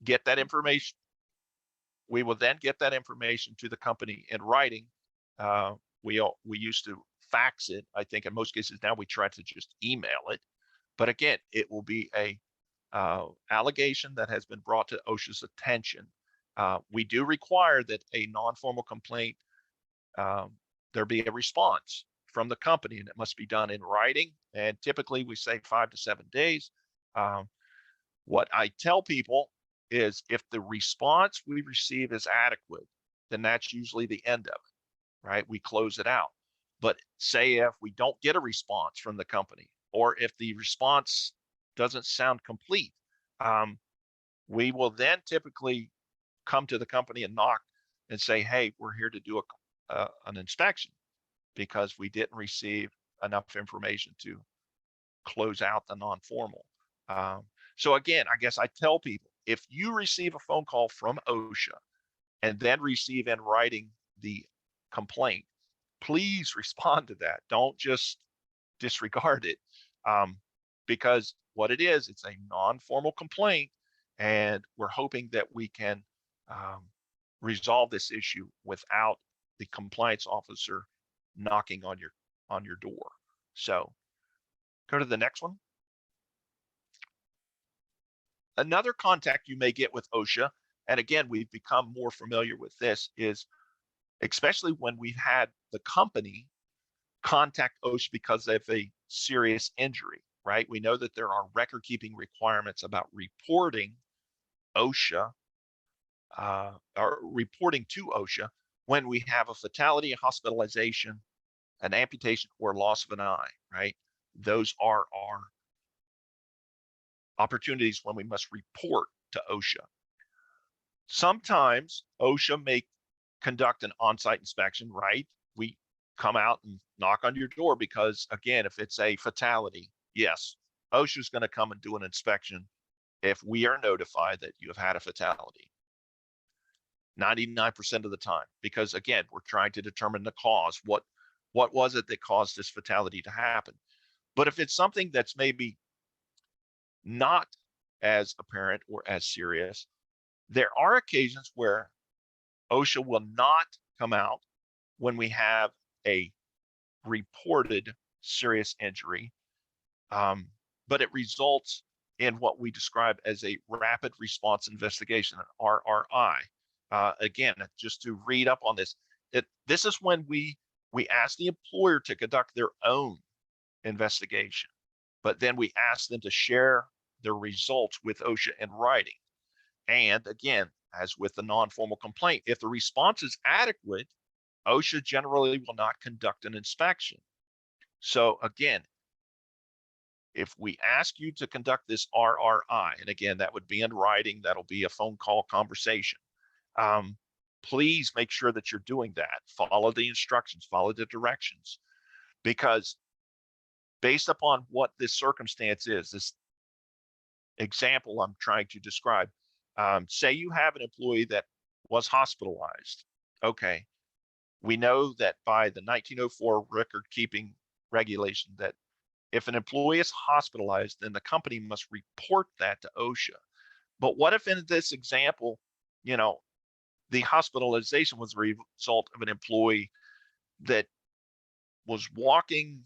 get that information. We will then get that information to the company in writing. We used to fax it. I think in most cases now we try to just email it. But again, it will be a allegation that has been brought to OSHA's attention. We do require that a non-formal complaint, there be a response from the company, and it must be done in writing. And typically we say 5 to 7 days. What I tell people is if the response we receive is adequate, then that's usually the end of it, right? We close it out. But say if we don't get a response from the company, or if the response doesn't sound complete, we will then typically come to the company and knock and say, hey, we're here to do an inspection because we didn't receive enough information to close out the non-formal. So again, I guess I tell people, if you receive a phone call from OSHA and then receive in writing the complaint, please respond to that. Don't just disregard it, because what it is, it's a non-formal complaint, and we're hoping that we can resolve this issue without the compliance officer knocking on your door. So go to the next one. Another contact you may get with OSHA, and again, we've become more familiar with this, is especially when we've had the company contact OSHA because of a serious injury, right? We know that there are record keeping requirements about reporting OSHA, or reporting to OSHA when we have a fatality, a hospitalization, an amputation, or loss of an eye, right? Those are our opportunities when we must report to OSHA. Sometimes OSHA may conduct an on-site inspection, right? We come out and knock on your door because, again, if it's a fatality, yes, OSHA is going to come and do an inspection if we are notified that you have had a fatality. 99% of the time, because again, we're trying to determine the cause. What was it that caused this fatality to happen? But if it's something that's maybe not as apparent or as serious, there are occasions where OSHA will not come out when we have a reported serious injury, but it results in what we describe as a rapid response investigation, an RRI. Again, just to read up on this, this is when we ask the employer to conduct their own investigation, but then we ask them to share their results with OSHA in writing. And again, as with the non-formal complaint, if the response is adequate, OSHA generally will not conduct an inspection. So again, if we ask you to conduct this RRI, and again, that would be in writing, that'll be a phone call conversation, please make sure that you're doing that. Follow the instructions, follow the directions, because based upon what this circumstance is, this example I'm trying to describe, say you have an employee that was hospitalized. Okay, we know that by the 1904 record keeping regulation that if an employee is hospitalized, then the company must report that to OSHA. But what if in this example, the hospitalization was a result of an employee that was walking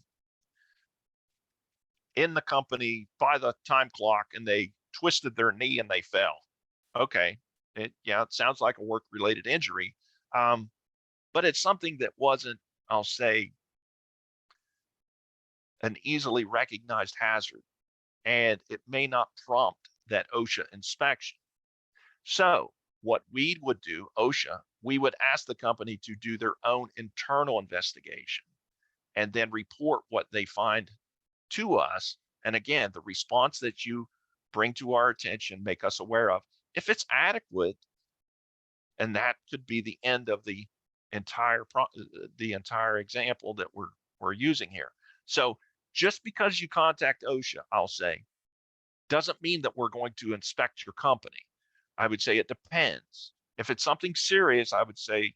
in the company by the time clock and they twisted their knee and they fell? Okay, it sounds like a work-related injury, but it's something that wasn't, I'll say, an easily recognized hazard, and it may not prompt that OSHA inspection. So what we would do, OSHA, we would ask the company to do their own internal investigation and then report what they find to us. And again, the response that you bring to our attention, make us aware of, if it's adequate, and that could be the end of the entire example that we're using here. So just because you contact OSHA, I'll say, doesn't mean that we're going to inspect your company. I would say it depends. If it's something serious, I would say,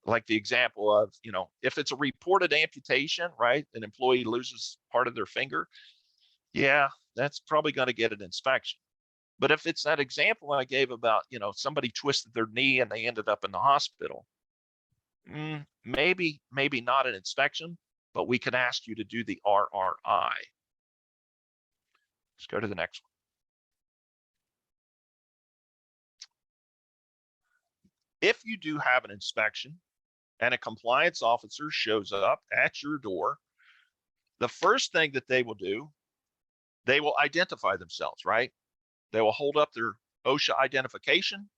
like the example of, if it's a reported amputation, right? An employee loses part of their finger. Yeah, that's probably going to get an inspection. But if it's that example I gave about, somebody twisted their knee and they ended up in the hospital, maybe not an inspection, but we could ask you to do the RRI. Let's go to the next one. If you do have an inspection and a compliance officer shows up at your door, the first thing that they will do, they will identify themselves, right? They will hold up their OSHA identification.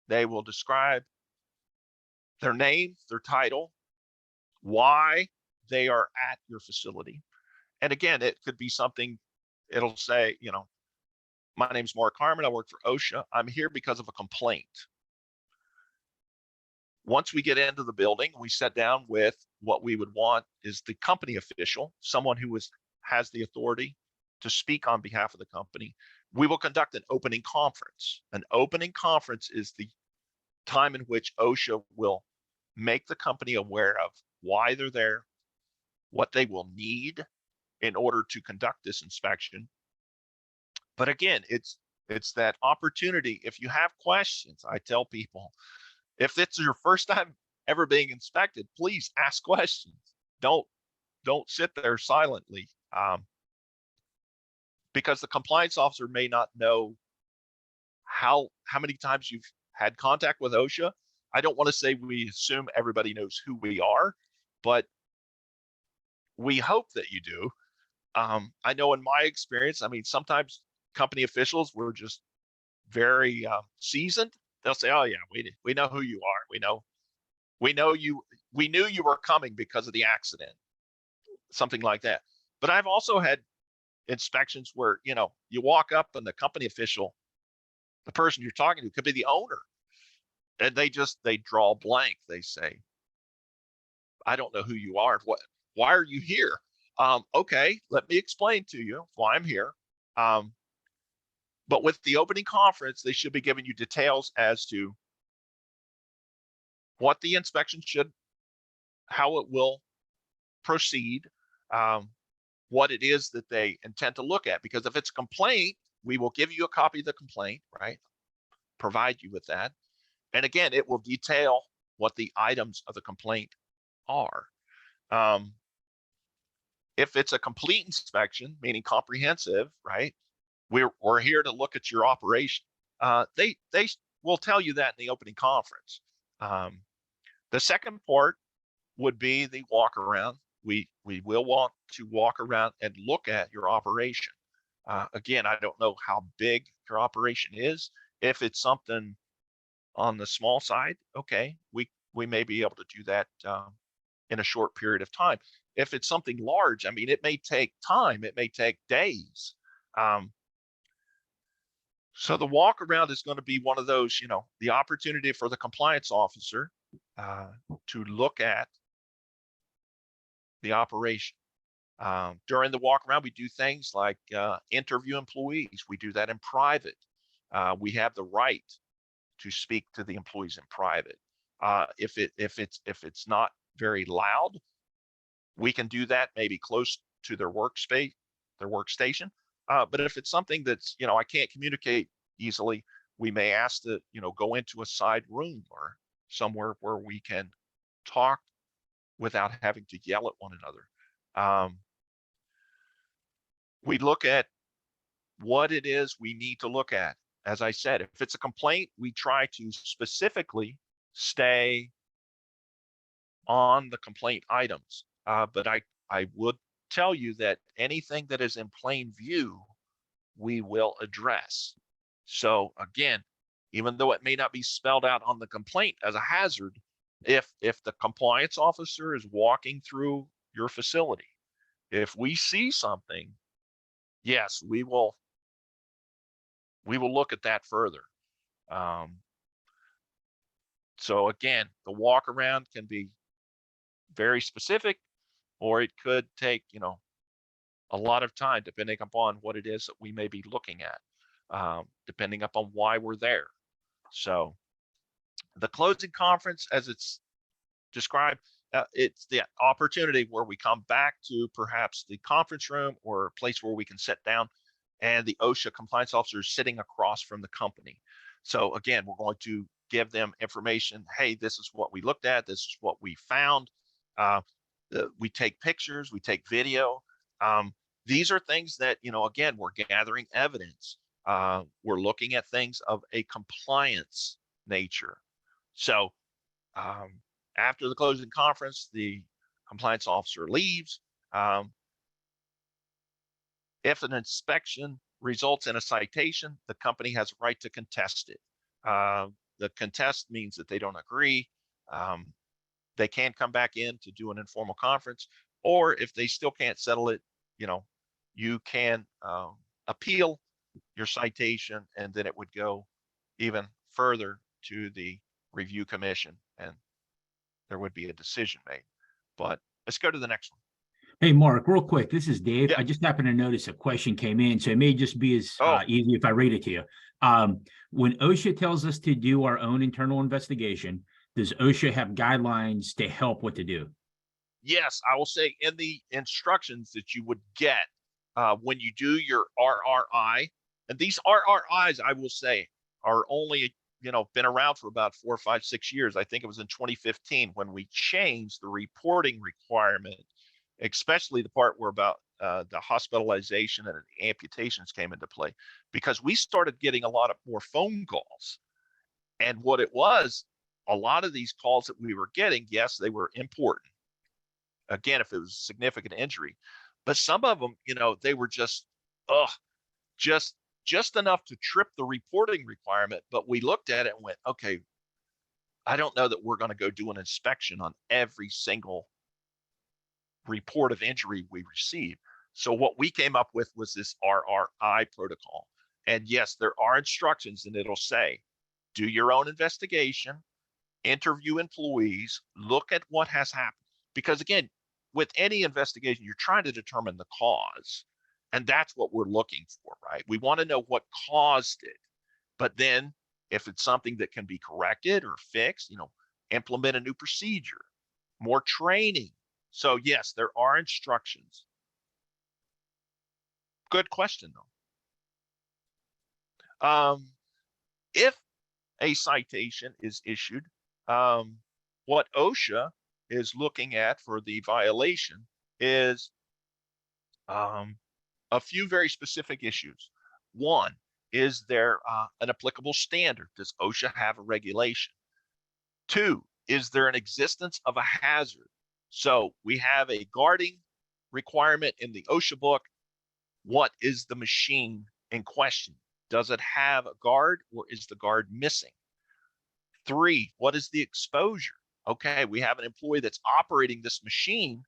They will describe their name, their title, why they are at your facility. And again, it could be something, it'll say, my name's Mark Harmon. I work for OSHA. I'm here because of a complaint. Once we get into the building, we sit down with what we would want is the company official, someone who has the authority to speak on behalf of the company. We will conduct an opening conference. An opening conference is the time in which OSHA will make the company aware of why they're there, what they will need in order to conduct this inspection. But again, it's that opportunity. If you have questions, I tell people, if it's your first time ever being inspected, please ask questions. Don't sit there silently, because the compliance officer may not know how many times you've had contact with OSHA. I don't want to say we assume everybody knows who we are, but we hope that you do. I know in my experience, sometimes company officials were just very seasoned. They'll say, "Oh yeah, we know who you are. We knew you were coming because of the accident," something like that. But I've also had inspections where you walk up and the company official, the person you're talking to, could be the owner, and they draw blank. They say, "I don't know who you are. Why are you here?" Okay, let me explain to you why I'm here. But with the opening conference, they should be giving you details as to what the inspection how it will proceed, what it is that they intend to look at. Because if it's a complaint, we will give you a copy of the complaint, right? Provide you with that. And again, it will detail what the items of the complaint are. If it's a complete inspection, meaning comprehensive, right? We're here to look at your operation. They will tell you that in the opening conference. The second part would be the walk around. We will want to walk around and look at your operation. Again, I don't know how big your operation is. If it's something on the small side, okay, we may be able to do that in a short period of time. If it's something large, it may take time. It may take days. So the walk around is going to be one of those, the opportunity for the compliance officer to look at the operation. During the walk around, we do things like interview employees. We do that in private. We have the right to speak to the employees in private. If it's not very loud, we can do that maybe close to their workspace, their workstation. But if it's something that's, I can't communicate easily, we may ask to, go into a side room or somewhere where we can talk without having to yell at one another. We look at what it is we need to look at. As I said, if it's a complaint, we try to specifically stay on the complaint items. But I would tell you that anything that is in plain view, we will address. So again, even though it may not be spelled out on the complaint as a hazard, if the compliance officer is walking through your facility, if we see something, yes, we will look at that further. So again, the walk around can be very specific, or it could take, a lot of time depending upon what it is that we may be looking at, depending upon why we're there. So the closing conference, as it's described, it's the opportunity where we come back to perhaps the conference room or a place where we can sit down and the OSHA compliance officer is sitting across from the company. So again, we're going to give them information. Hey, this is what we looked at. This is what we found. Uh, we take pictures, we take video. These are things that, again, we're gathering evidence. We're looking at things of a compliance nature. So after the closing conference, the compliance officer leaves. If an inspection results in a citation, the company has a right to contest it. The contest means that they don't agree. They can come back in to do an informal conference, or if they still can't settle it, you can appeal your citation, and then it would go even further to the review commission, and there would be a decision made. But let's go to the next one. Hey, Mark, real quick. This is Dave. Yeah. I just happened to notice a question came in, so it may just be as easy if I read it to you. When OSHA tells us to do our own internal investigation, does OSHA have guidelines to help what to do? Yes, I will say in the instructions that you would get when you do your RRI, and these RRIs, I will say, are only been around for about 4, 5, 6 years. I think it was in 2015 when we changed the reporting requirement, especially the part where about the hospitalization and the amputations came into play, because we started getting a lot of more phone calls. And what it was, a lot of these calls that we were getting, yes, they were important. Again, if it was a significant injury, but some of them, they were just enough to trip the reporting requirement. But we looked at it and went, okay, I don't know that we're going to go do an inspection on every single report of injury we receive. So what we came up with was this RRI protocol. And yes, there are instructions, and it'll say, do your own investigation, interview employees, look at what has happened. Because again, with any investigation, you're trying to determine the cause. And that's what we're looking for, right? We want to know what caused it. But then if it's something that can be corrected or fixed, implement a new procedure, more training. So yes, there are instructions. Good question, though. If a citation is issued, what OSHA is looking at for the violation is a few very specific issues. One, is there an applicable standard? Does OSHA have a regulation? Two, is there an existence of a hazard? So we have a guarding requirement in the OSHA book. What is the machine in question? Does it have a guard, or is the guard missing? Three, what is the exposure? Okay, we have an employee that's operating this machine.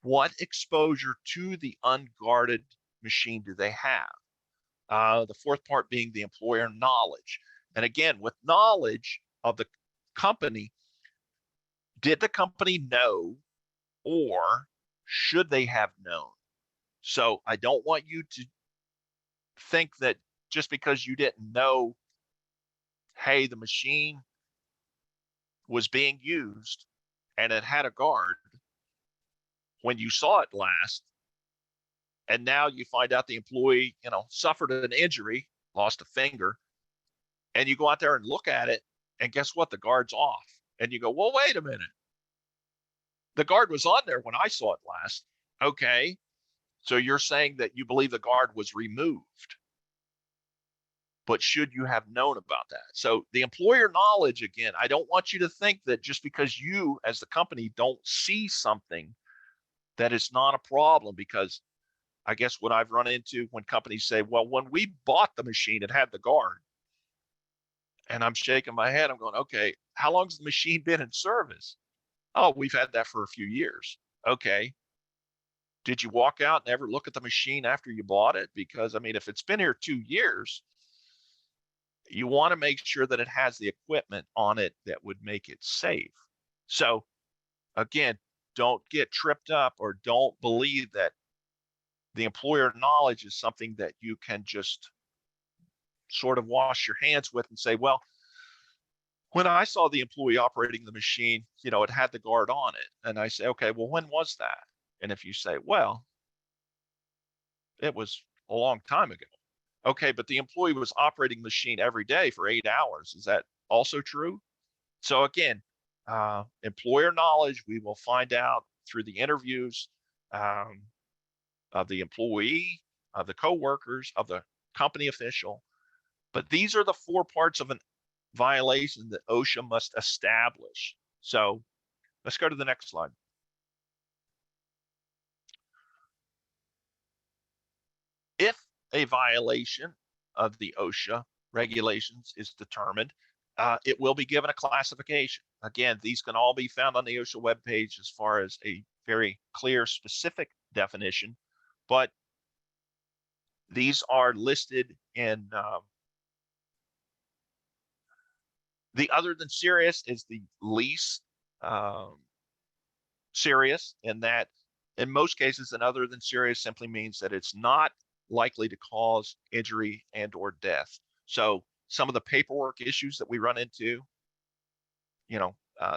What exposure to the unguarded machine do they have? The fourth part being the employer knowledge. And again, with knowledge of the company, did the company know, or should they have known? So I don't want you to think that just because you didn't know, hey, the machine was being used and it had a guard when you saw it last, and now you find out the employee, suffered an injury, lost a finger, and you go out there and look at it, and guess what? The guard's off. And you go, well, wait a minute. The guard was on there when I saw it last. Okay. So you're saying that you believe the guard was removed, but should you have known about that? So the employer knowledge, again, I don't want you to think that just because you as the company don't see something, that it's not a problem. Because I guess what I've run into when companies say, well, when we bought the machine, it had the guard. And I'm shaking my head. I'm going, okay, how long has the machine been in service? Oh, we've had that for a few years. Okay. Did you walk out and ever look at the machine after you bought it? Because if it's been here 2 years, you want to make sure that it has the equipment on it that would make it safe. So again, don't get tripped up, or don't believe that the employer knowledge is something that you can just sort of wash your hands with and say, well, when I saw the employee operating the machine, it had the guard on it. And I say, okay, well, when was that? And if you say, well, it was a long time ago. Okay, but the employee was operating the machine every day for 8 hours. Is that also true? So again, employer knowledge, we will find out through the interviews um, of the employee, of the coworkers, of the company official. But these are the 4 parts of a violation that OSHA must establish. So let's go to the next slide. If a violation of the OSHA regulations is determined, it will be given a classification. Again, these can all be found on the OSHA webpage as far as a very clear, specific definition, but these are listed in the other than serious is the least serious, in that in most cases, an other than serious simply means that it's not likely to cause injury and or death. So some of the paperwork issues that we run into,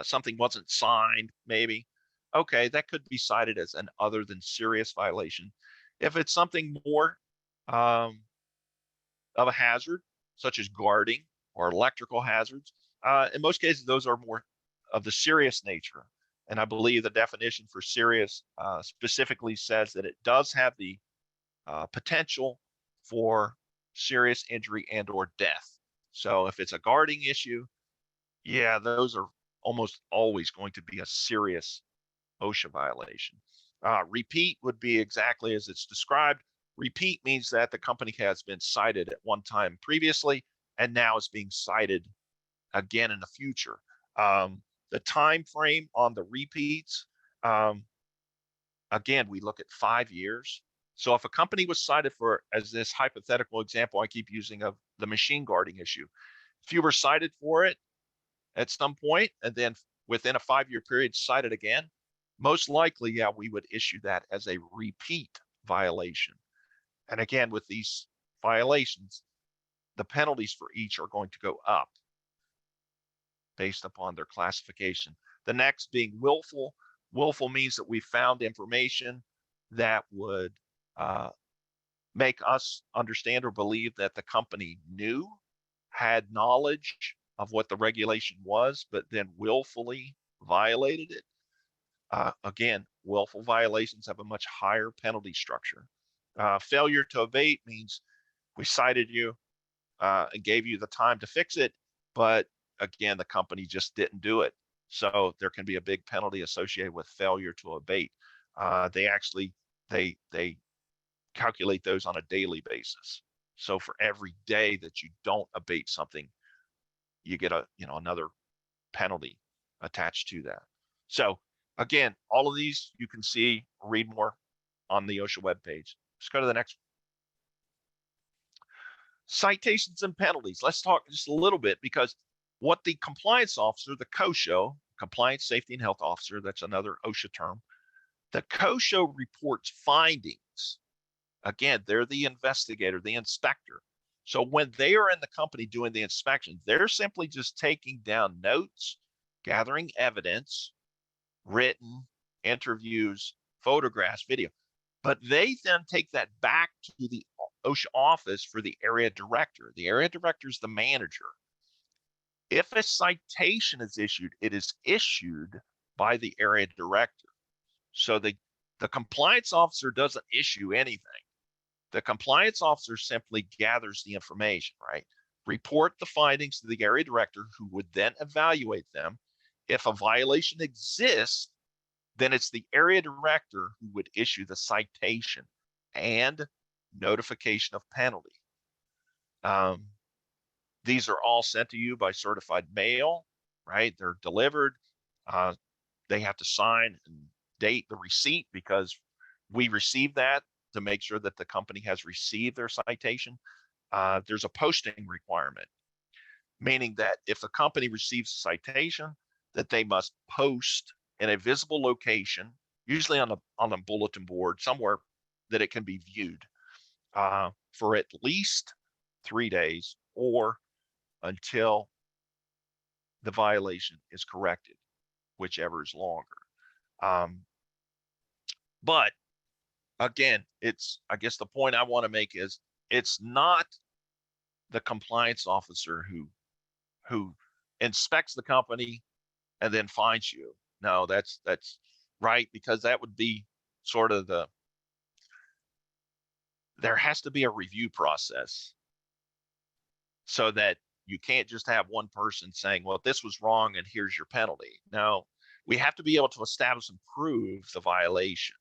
something wasn't signed, maybe. Okay, that could be cited as an other than serious violation. If it's something more of a hazard, such as guarding or electrical hazards, in most cases, those are more of the serious nature. And I believe the definition for serious specifically says that it does have the potential for serious injury and or death. So if it's a guarding issue, yeah, those are almost always going to be a serious OSHA violation. Repeat would be exactly as it's described. Repeat means that the company has been cited at one time previously and now is being cited again in the future. The time frame on the repeats, again, we look at 5 years. So if a company was cited for, as this hypothetical example I keep using of the machine guarding issue, if you were cited for it at some point and then within a 5-year period cited again, most likely, yeah, we would issue that as a repeat violation. And again, with these violations, the penalties for each are going to go up based upon their classification. The next being willful. Willful means that we found information that would make us understand or believe that the company knew, had knowledge of what the regulation was, but then willfully violated it. Again, willful violations have a much higher penalty structure. Failure to abate means we cited you and gave you the time to fix it, but again, the company just didn't do it. So there can be a big penalty associated with failure to abate. They calculate those on a daily basis. So for every day that you don't abate something, you get another penalty attached to that. So again, all of these you can see, read more on the OSHA webpage. Let's go to the next one. Citations and penalties. Let's talk just a little bit, because what the compliance officer, the COSHO, Compliance Safety and Health Officer, that's another OSHA term, the COSHO reports findings. Again, they're the investigator, the inspector. So when they are in the company doing the inspection, they're simply just taking down notes, gathering evidence, written, interviews, photographs, video. But they then take that back to the OSHA office for the area director. The area director is the manager. If a citation is issued, it is issued by the area director. So the compliance officer doesn't issue anything. The compliance officer simply gathers the information, right? Report the findings to the area director, who would then evaluate them. If a violation exists, then it's the area director who would issue the citation and notification of penalty. These are all sent to you by certified mail, right? They're delivered. They have to sign and date the receipt, because we receive that to make sure that the company has received their citation. There's a posting requirement, meaning that if a company receives a citation, that they must post in a visible location, usually on a bulletin board somewhere that it can be viewed, for at least 3 days or until the violation is corrected, whichever is longer. But again, I guess the point I want to make is it's not the compliance officer who inspects the company and then fines you. No, that's right, because that would be sort of there has to be a review process so that you can't just have one person saying, well, this was wrong and here's your penalty. No, we have to be able to establish and prove the violation.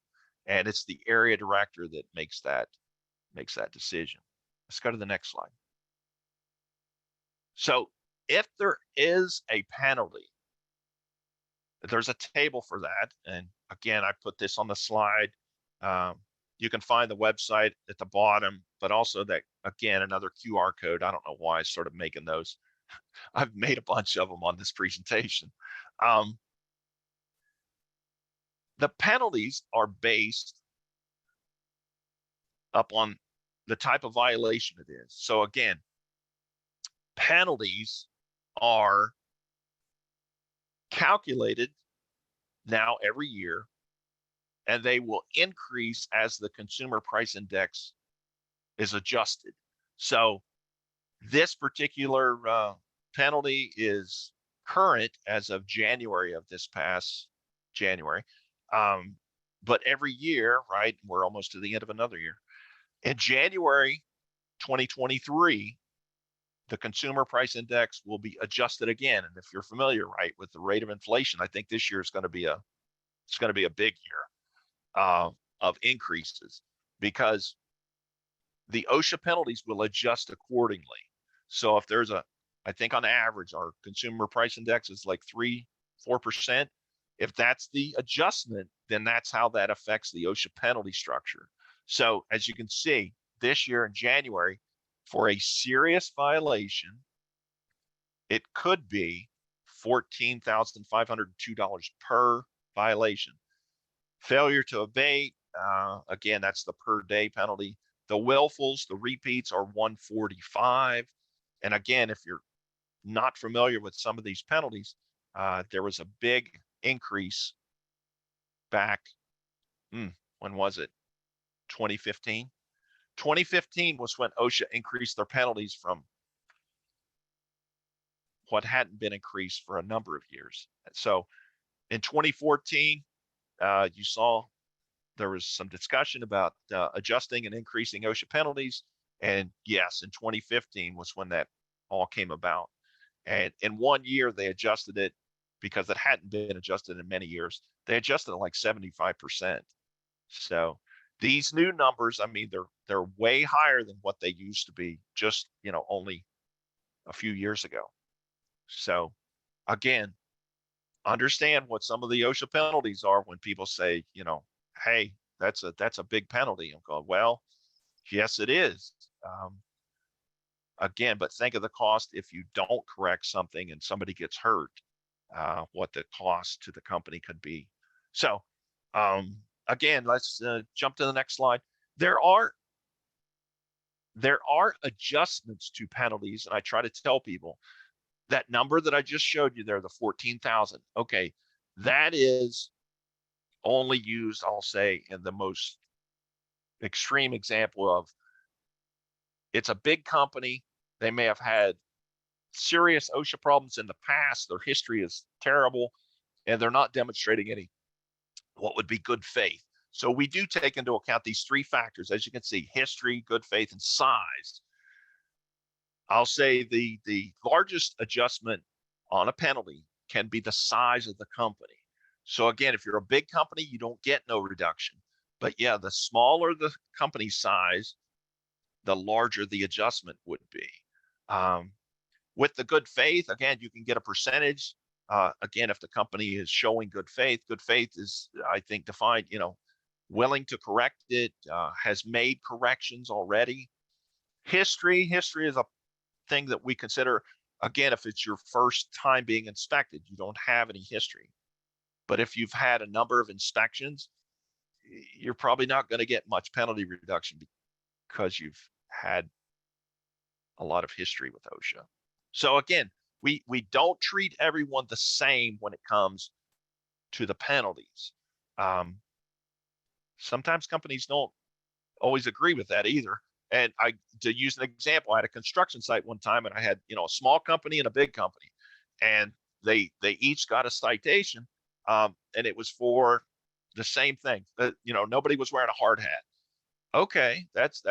And it's the area director that makes that decision. Let's go to the next slide. So if there is a penalty, there's a table for that. And again, I put this on the slide. You can find the website at the bottom, but also that, again, another QR code. I don't know why I started making those. I've made a bunch of them on this presentation. The penalties are based up on the type of violation it is. So again, penalties are calculated now every year, and they will increase as the consumer price index is adjusted. So this particular penalty is current as of January of this past January. But every year, right, we're almost to the end of another year. In January 2023, the consumer price index will be adjusted again. And if you're familiar, right, with the rate of inflation, I think this year is going to be a big year of increases, because the OSHA penalties will adjust accordingly. So if there's I think on average, our consumer price index is like 4%. If that's the adjustment, then that's how that affects the OSHA penalty structure. So as you can see, this year in January, for a serious violation, it could be $14,502 per violation. Failure to abate, again, that's the per day penalty. The willfuls, the repeats are $145. And again, if you're not familiar with some of these penalties, there was a big increase back, when was it? 2015? 2015 was when OSHA increased their penalties from what hadn't been increased for a number of years. So in 2014, you saw there was some discussion about adjusting and increasing OSHA penalties. And yes, in 2015 was when that all came about. And in 1 year, they adjusted it because it hadn't been adjusted in many years. They adjusted it like 75%. So these new numbers, I mean, they're way higher than what they used to be just, only a few years ago. So again, understand what some of the OSHA penalties are when people say, hey, that's a big penalty. I'm going, well, yes, it is. Again, but think of the cost if you don't correct something and somebody gets hurt, what the cost to the company could be. So again, let's jump to the next slide. There are adjustments to penalties, and I try to tell people that number that I just showed you there, the 14,000. Okay, that is only used, I'll say, in the most extreme example of it's a big company. They may have had serious OSHA problems in the past. Their history is terrible, and they're not demonstrating any what would be good faith. So we do take into account these three factors, as you can see: history, good faith, and size. I'll say the largest adjustment on a penalty can be the size of the company. So again, if you're a big company, you don't get no reduction. But yeah, the smaller the company size, the larger the adjustment would be. With the good faith, again, you can get a percentage. Again, if the company is showing good faith is, I think, defined, willing to correct it, has made corrections already. History is a thing that we consider, again, if it's your first time being inspected, you don't have any history. But if you've had a number of inspections, you're probably not going to get much penalty reduction because you've had a lot of history with OSHA. So again, we don't treat everyone the same when it comes to the penalties. Sometimes companies don't always agree with that either. And to use an example, I had a construction site one time, and I had, a small company and a big company, and they each got a citation, and it was for the same thing. Nobody was wearing a hard hat. Okay, that's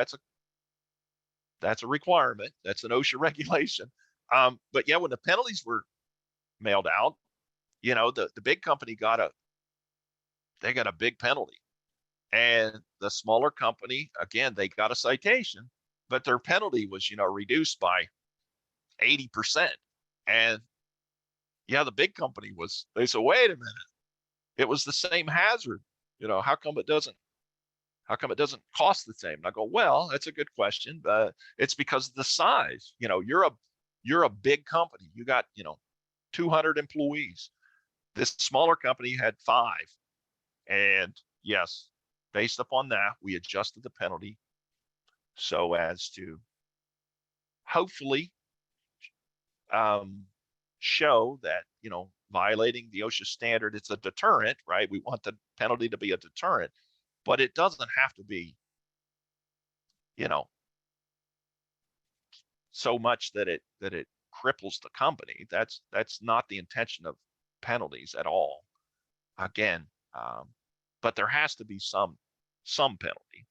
a requirement. That's an OSHA regulation. But yeah, when the penalties were mailed out, the big company got a big penalty. And the smaller company, again, they got a citation, but their penalty was, reduced by 80%. And yeah, the big company they said, wait a minute, it was the same hazard. How come it doesn't cost the same? And I go, well, that's a good question. It's because of the size. You're a big company. You got, 200 employees. This smaller company had 5. And yes, based upon that, we adjusted the penalty so as to hopefully show that, violating the OSHA standard, it's a deterrent, right? We want the penalty to be a deterrent, but it doesn't have to be, so much that it cripples the company. That's not the intention of penalties at all. Again, but there has to be some penalty.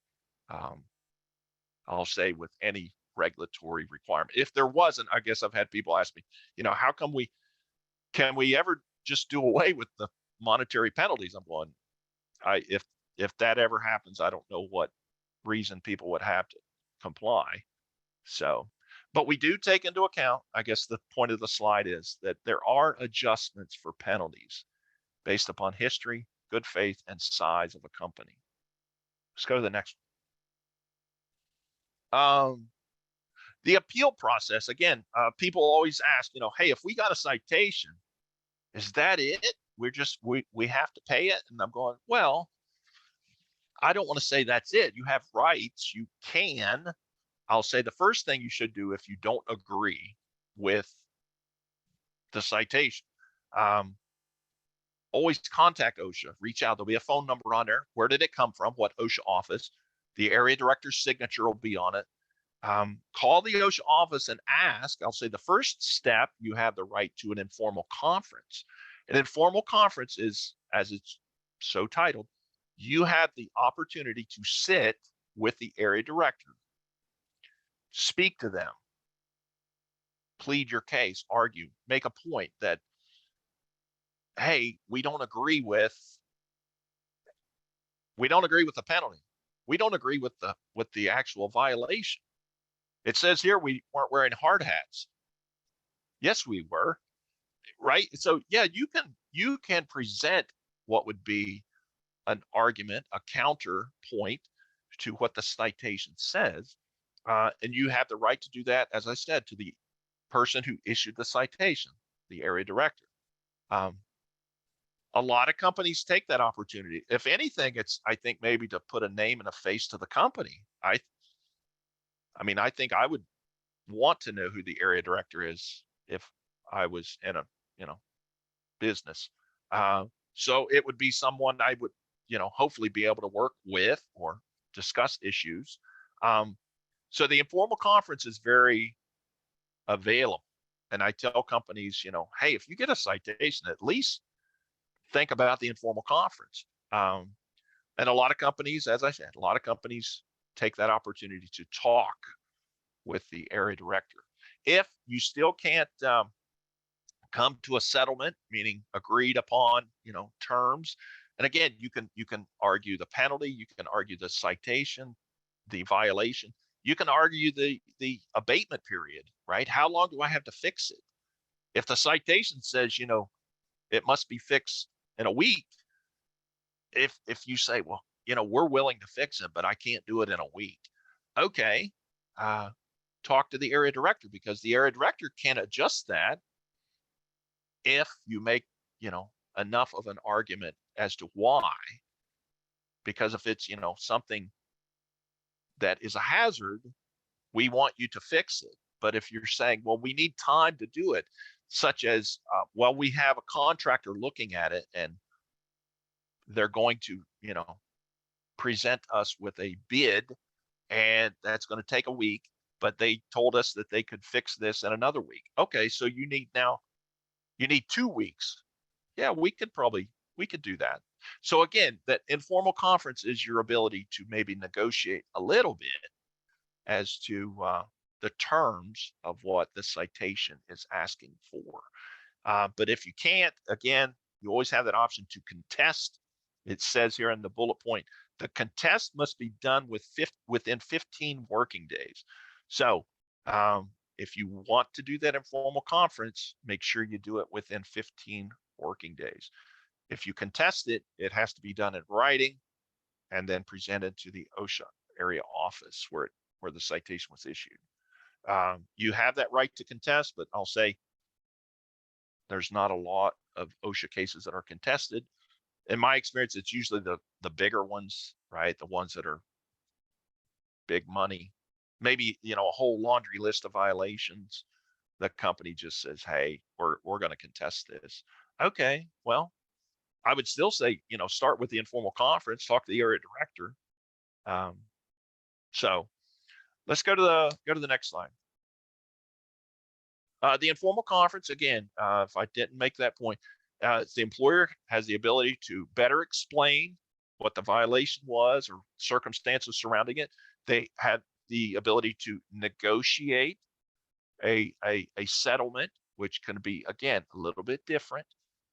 I'll say with any regulatory requirement. If there wasn't, I guess I've had people ask me, how come can we ever just do away with the monetary penalties? I'm going, if that ever happens, I don't know what reason people would have to comply. So, but we do take into account, I guess the point of the slide is that there are adjustments for penalties based upon history, good faith, and size of a company. Let's go to the next one. The appeal process, again, people always ask, hey, if we got a citation, is that it? We have to pay it? And I'm going, well, I don't want to say that's it. You have rights. You can. I'll say the first thing you should do if you don't agree with the citation, always contact OSHA, reach out. There'll be a phone number on there. Where did it come from? What OSHA office? The area director's signature will be on it. Call the OSHA office and ask. I'll say the first step, you have the right to an informal conference. An informal conference is, as it's so titled, you have the opportunity to sit with the area director, speak to them, plead your case, argue, make a point that, hey, we don't agree with the penalty. We don't agree with the actual violation. It says here we weren't wearing hard hats. Yes, we were, right? So yeah, you can present what would be an argument, a counterpoint to what the citation says, and you have the right to do that, as I said, to the person who issued the citation, the area director. A lot of companies take that opportunity. If anything, it's, I think, maybe to put a name and a face to the company. I mean, I think I would want to know who the area director is if I was in a, business. So it would be someone I would, hopefully be able to work with or discuss issues. So the informal conference is very available. And I tell companies, hey, if you get a citation, at least think about the informal conference. And a lot of companies, as I said, take that opportunity to talk with the area director. If you still can't come to a settlement, meaning agreed upon, terms, and again, you can argue the penalty, you can argue the citation, the violation, you can argue the abatement period, right? How long do I have to fix it? If the citation says, it must be fixed in a week, if you say, well, we're willing to fix it, but I can't do it in a week. Okay, talk to the area director, because the area director can adjust that if you make, enough of an argument as to why. Because if it's, something that is a hazard, we want you to fix it. But if you're saying, well, we need time to do it, such as, well, we have a contractor looking at it and they're going to, present us with a bid, and that's going to take a week, but they told us that they could fix this in another week. Okay, so you need 2 weeks. Yeah, we could do that. So again, that informal conference is your ability to maybe negotiate a little bit as to the terms of what the citation is asking for. But if you can't, again, you always have that option to contest. It says here in the bullet point, the contest must be done within 15 working days. So if you want to do that informal conference, make sure you do it within 15 working days. If you contest it, it has to be done in writing and then presented to the OSHA area office where the citation was issued. You have that right to contest, but I'll say there's not a lot of OSHA cases that are contested. In my experience, it's usually the bigger ones, right? The ones that are big money, maybe, a whole laundry list of violations. The company just says, hey, we're going to contest this. Okay, well, I would still say, start with the informal conference, talk to the area director. So let's go to the next slide. The informal conference, again, if I didn't make that point, the employer has the ability to better explain what the violation was or circumstances surrounding it. They have the ability to negotiate a settlement, which can be, again, a little bit different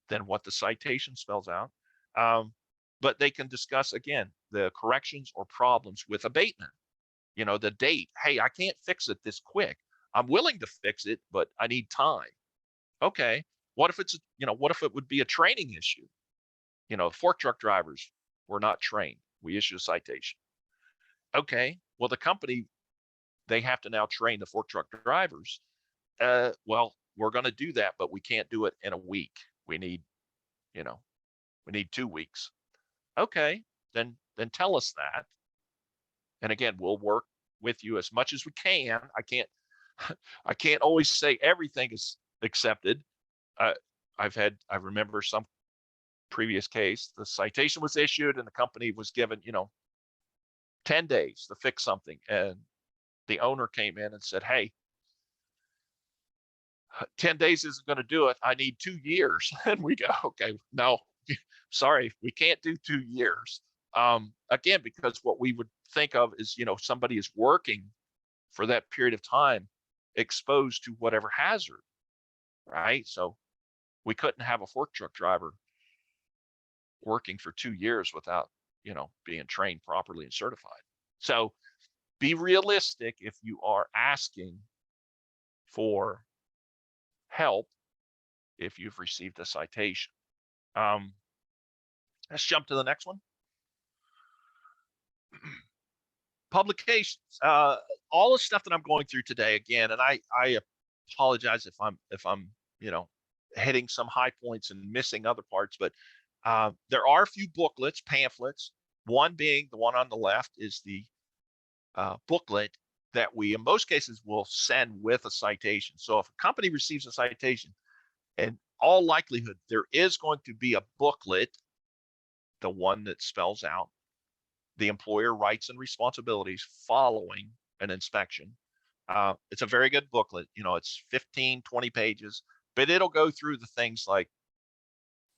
than what the citation spells out. But they can discuss, again, the corrections or problems with abatement. The date. Hey, I can't fix it this quick. I'm willing to fix it, but I need time. Okay. What if what if it would be a training issue? Fork truck drivers were not trained. We issue a citation. Okay. Well, the company, they have to now train the fork truck drivers. Well, we're going to do that, but we can't do it in a week. We need 2 weeks. Okay. Then tell us that. And again, we'll work with you as much as we can. I can't always say everything is accepted. I remember some previous case, the citation was issued and the company was given, 10 days to fix something. And the owner came in and said, hey, 10 days isn't going to do it. I need 2 years. And we go, okay, no, sorry, we can't do 2 years. Again, because what we would think of is, somebody is working for that period of time exposed to whatever hazard, right? So we couldn't have a fork truck driver working for 2 years without, being trained properly and certified. So be realistic if you are asking for help if you've received a citation. Let's jump to the next one. Publications. All the stuff that I'm going through today, again, and I apologize if I'm hitting some high points and missing other parts, but there are a few booklets, pamphlets. One being the one on the left is the booklet that we, in most cases, will send with a citation. So if a company receives a citation, in all likelihood, there is going to be a booklet, the one that spells out the employer rights and responsibilities following an inspection. It's a very good booklet. It's 15, 20 pages, but it'll go through the things like,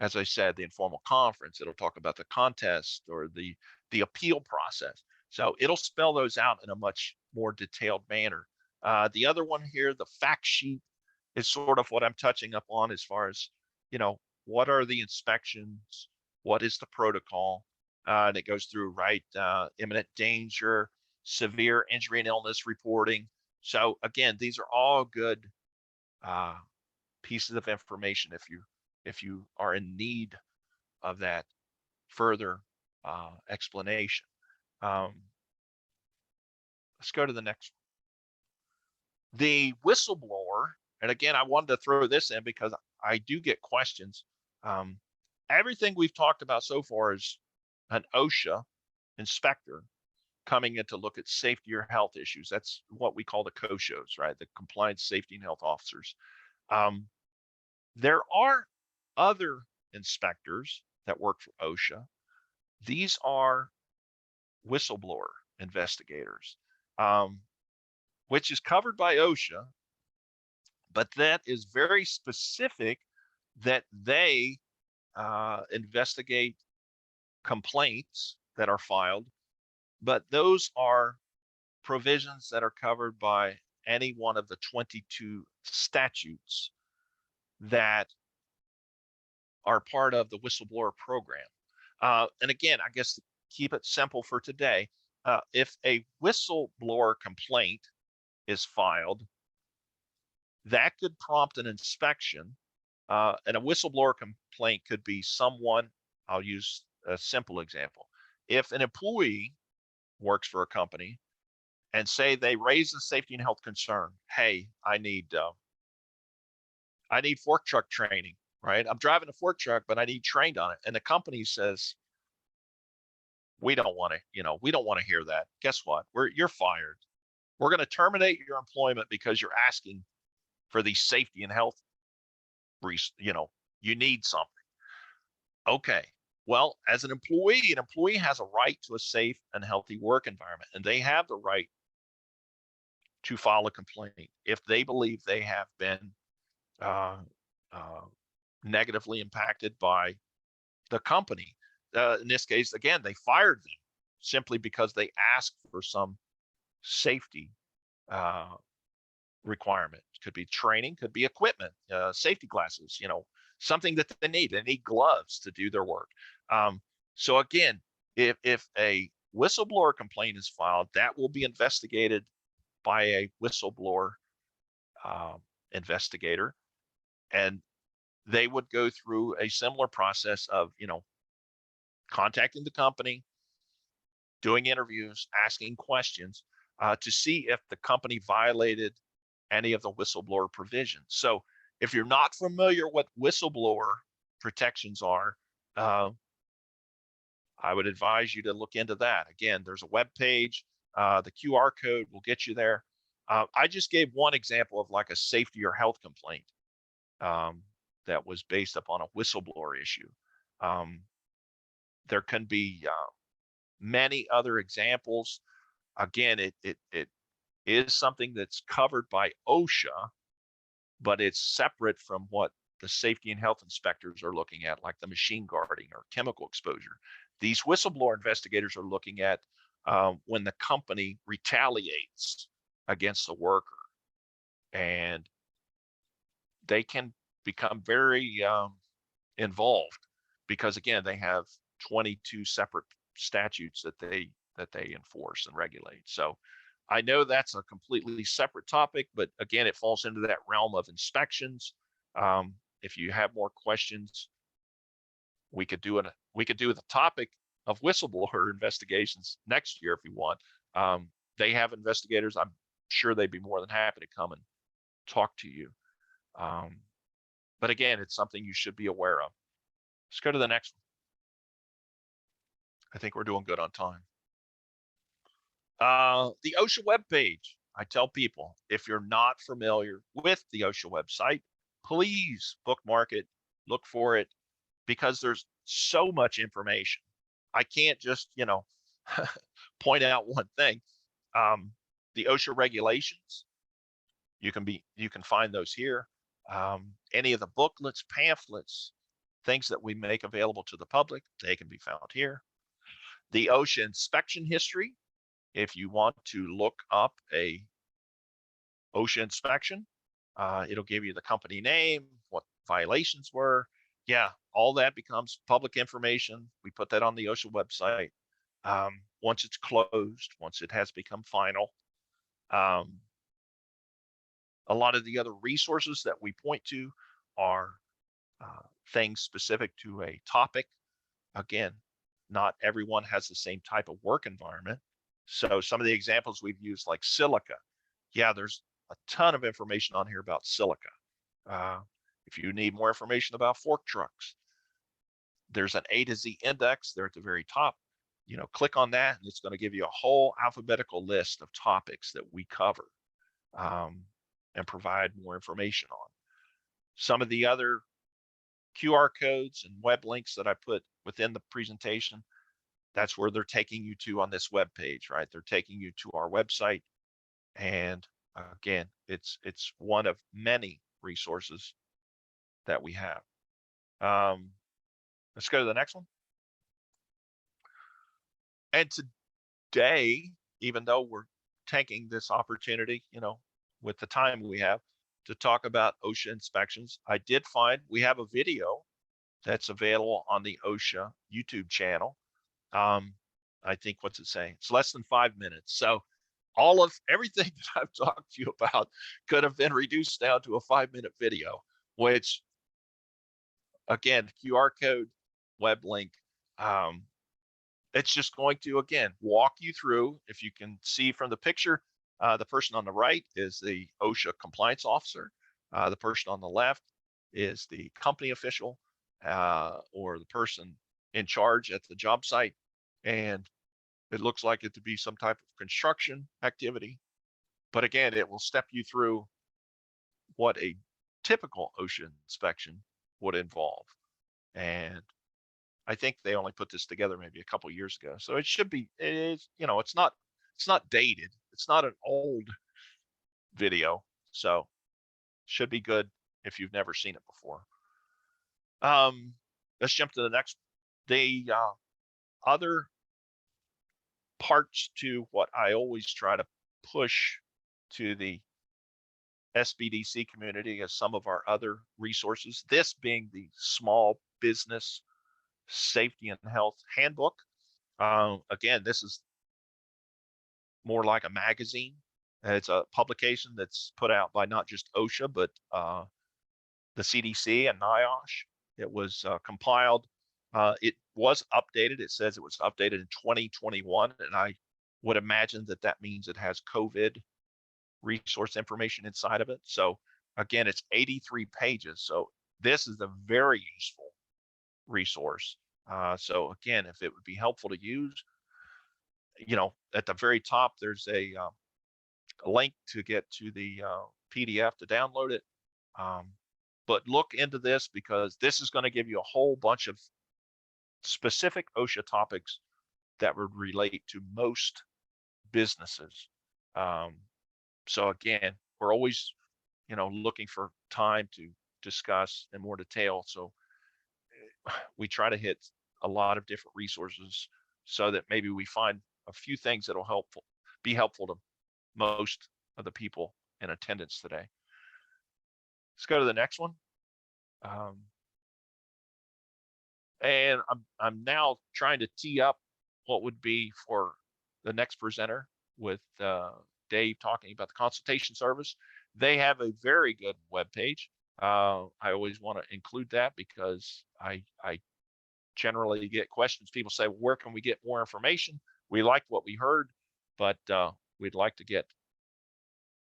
as I said, the informal conference. It'll talk about the contest or the appeal process. So it'll spell those out in a much more detailed manner. The other one here, the fact sheet, is sort of what I'm touching up on as far as, what are the inspections? What is the protocol? And it goes through, right, imminent danger, severe injury and illness reporting. So again, these are all good pieces of information if you are in need of that further explanation. Let's go to the next one. The whistleblower, and again, I wanted to throw this in because I do get questions. Everything we've talked about so far is an OSHA inspector coming in to look at safety or health issues. That's what we call the COSHOs, right? The Compliance, Safety, and Health Officers. There are other inspectors that work for OSHA. These are whistleblower investigators, which is covered by OSHA, but that is very specific that they investigate complaints that are filed, but those are provisions that are covered by any one of the 22 statutes that are part of the whistleblower program. And again, I guess to keep it simple for today, if a whistleblower complaint is filed, that could prompt an inspection. And a whistleblower complaint could be someone, I'll use a simple example. If an employee works for a company and say they raise a safety and health concern, hey, I need fork truck training, right? I'm driving a fork truck, but I need trained on it. And the company says, we don't want to hear that. Guess what? You're fired. We're going to terminate your employment because you're asking for these safety and health, you need something. Okay. Well, as an employee has a right to a safe and healthy work environment, and they have the right to file a complaint if they believe they have been negatively impacted by the company. In this case, again, they fired them simply because they asked for some safety requirement. Could be training, could be equipment, safety glasses, something that they need. They need gloves to do their work. So again, if a whistleblower complaint is filed, that will be investigated by a whistleblower investigator, and they would go through a similar process of, contacting the company, doing interviews, asking questions to see if the company violated any of the whistleblower provisions. So if you're not familiar what whistleblower protections are, I would advise you to look into that. Again, there's a web page. The QR code will get you there. I just gave one example of like a safety or health complaint that was based upon a whistleblower issue. There can be many other examples. Again, it is something that's covered by OSHA, but it's separate from what the safety and health inspectors are looking at, like the machine guarding or chemical exposure. These whistleblower investigators are looking at when the company retaliates against a worker, and they can become very involved because, again, they have 22 separate statutes that they enforce and regulate. So I know that's a completely separate topic, but again, it falls into that realm of inspections. If you have more questions, we could do the topic of whistleblower investigations next year if you want. They have investigators. I'm sure they'd be more than happy to come and talk to you. But again, it's something you should be aware of. Let's go to the next one. I think we're doing good on time. The OSHA webpage. I tell people, if you're not familiar with the OSHA website, please bookmark it, look for it, because there's so much information. I can't just, point out one thing. The OSHA regulations, you can find those here. Any of the booklets, pamphlets, things that we make available to the public, they can be found here. The OSHA inspection history, if you want to look up a OSHA inspection, it'll give you the company name, what violations were. Yeah, all that becomes public information. We put that on the OSHA website. Once it's closed, once it has become final. A lot of the other resources that we point to are things specific to a topic. Again, not everyone has the same type of work environment. So some of the examples we've used, like silica. Yeah, there's a ton of information on here about silica. If you need more information about fork trucks, there's an A to Z index there at the very top. Click on that and it's going to give you a whole alphabetical list of topics that we cover and provide more information on. Some of the other QR codes and web links that I put within the presentation, that's where they're taking you to on this web page, right? They're taking you to our website. And again, it's one of many resources that we have. Let's go to the next one. And today, even though we're taking this opportunity, with the time we have to talk about OSHA inspections, I did find we have a video that's available on the OSHA YouTube channel. I think, what's it saying? It's less than 5 minutes. So everything that I've talked to you about could have been reduced down to a 5-minute video, which, again, QR code, web link. It's just going to, again, walk you through. If you can see from the picture, the person on the right is the OSHA compliance officer. The person on the left is the company official, or the person in charge at the job site. And it looks like it to be some type of construction activity. But again, it will step you through what a typical OSHA inspection would involve. And I think they only put this together maybe a couple years ago. So it should be, it's not dated. It's not an old video. So should be good if you've never seen it before. Let's jump to the next. The other parts to what I always try to push to the SBDC community as some of our other resources, this being the Small Business Safety and Health Handbook. Again, this is more like a magazine. It's a publication that's put out by not just OSHA, but the CDC and NIOSH. It was compiled. It was updated. It says it was updated in 2021, and I would imagine that means it has COVID resource information inside of it. So again, it's 83 pages. So this is a very useful resource. So again, if it would be helpful to use, at the very top, there's a link to get to the PDF to download it. But look into this, because this is going to give you a whole bunch of specific OSHA topics that would relate to most businesses. So again, we're always, looking for time to discuss in more detail. So we try to hit a lot of different resources so that maybe we find a few things that'll be helpful to most of the people in attendance today. Let's go to the next one. And I'm now trying to tee up what would be for the next presenter, with Dave talking about the consultation service. They have a very good webpage. I always want to include that because I generally get questions. People say, where can we get more information? We liked what we heard, but we'd like to get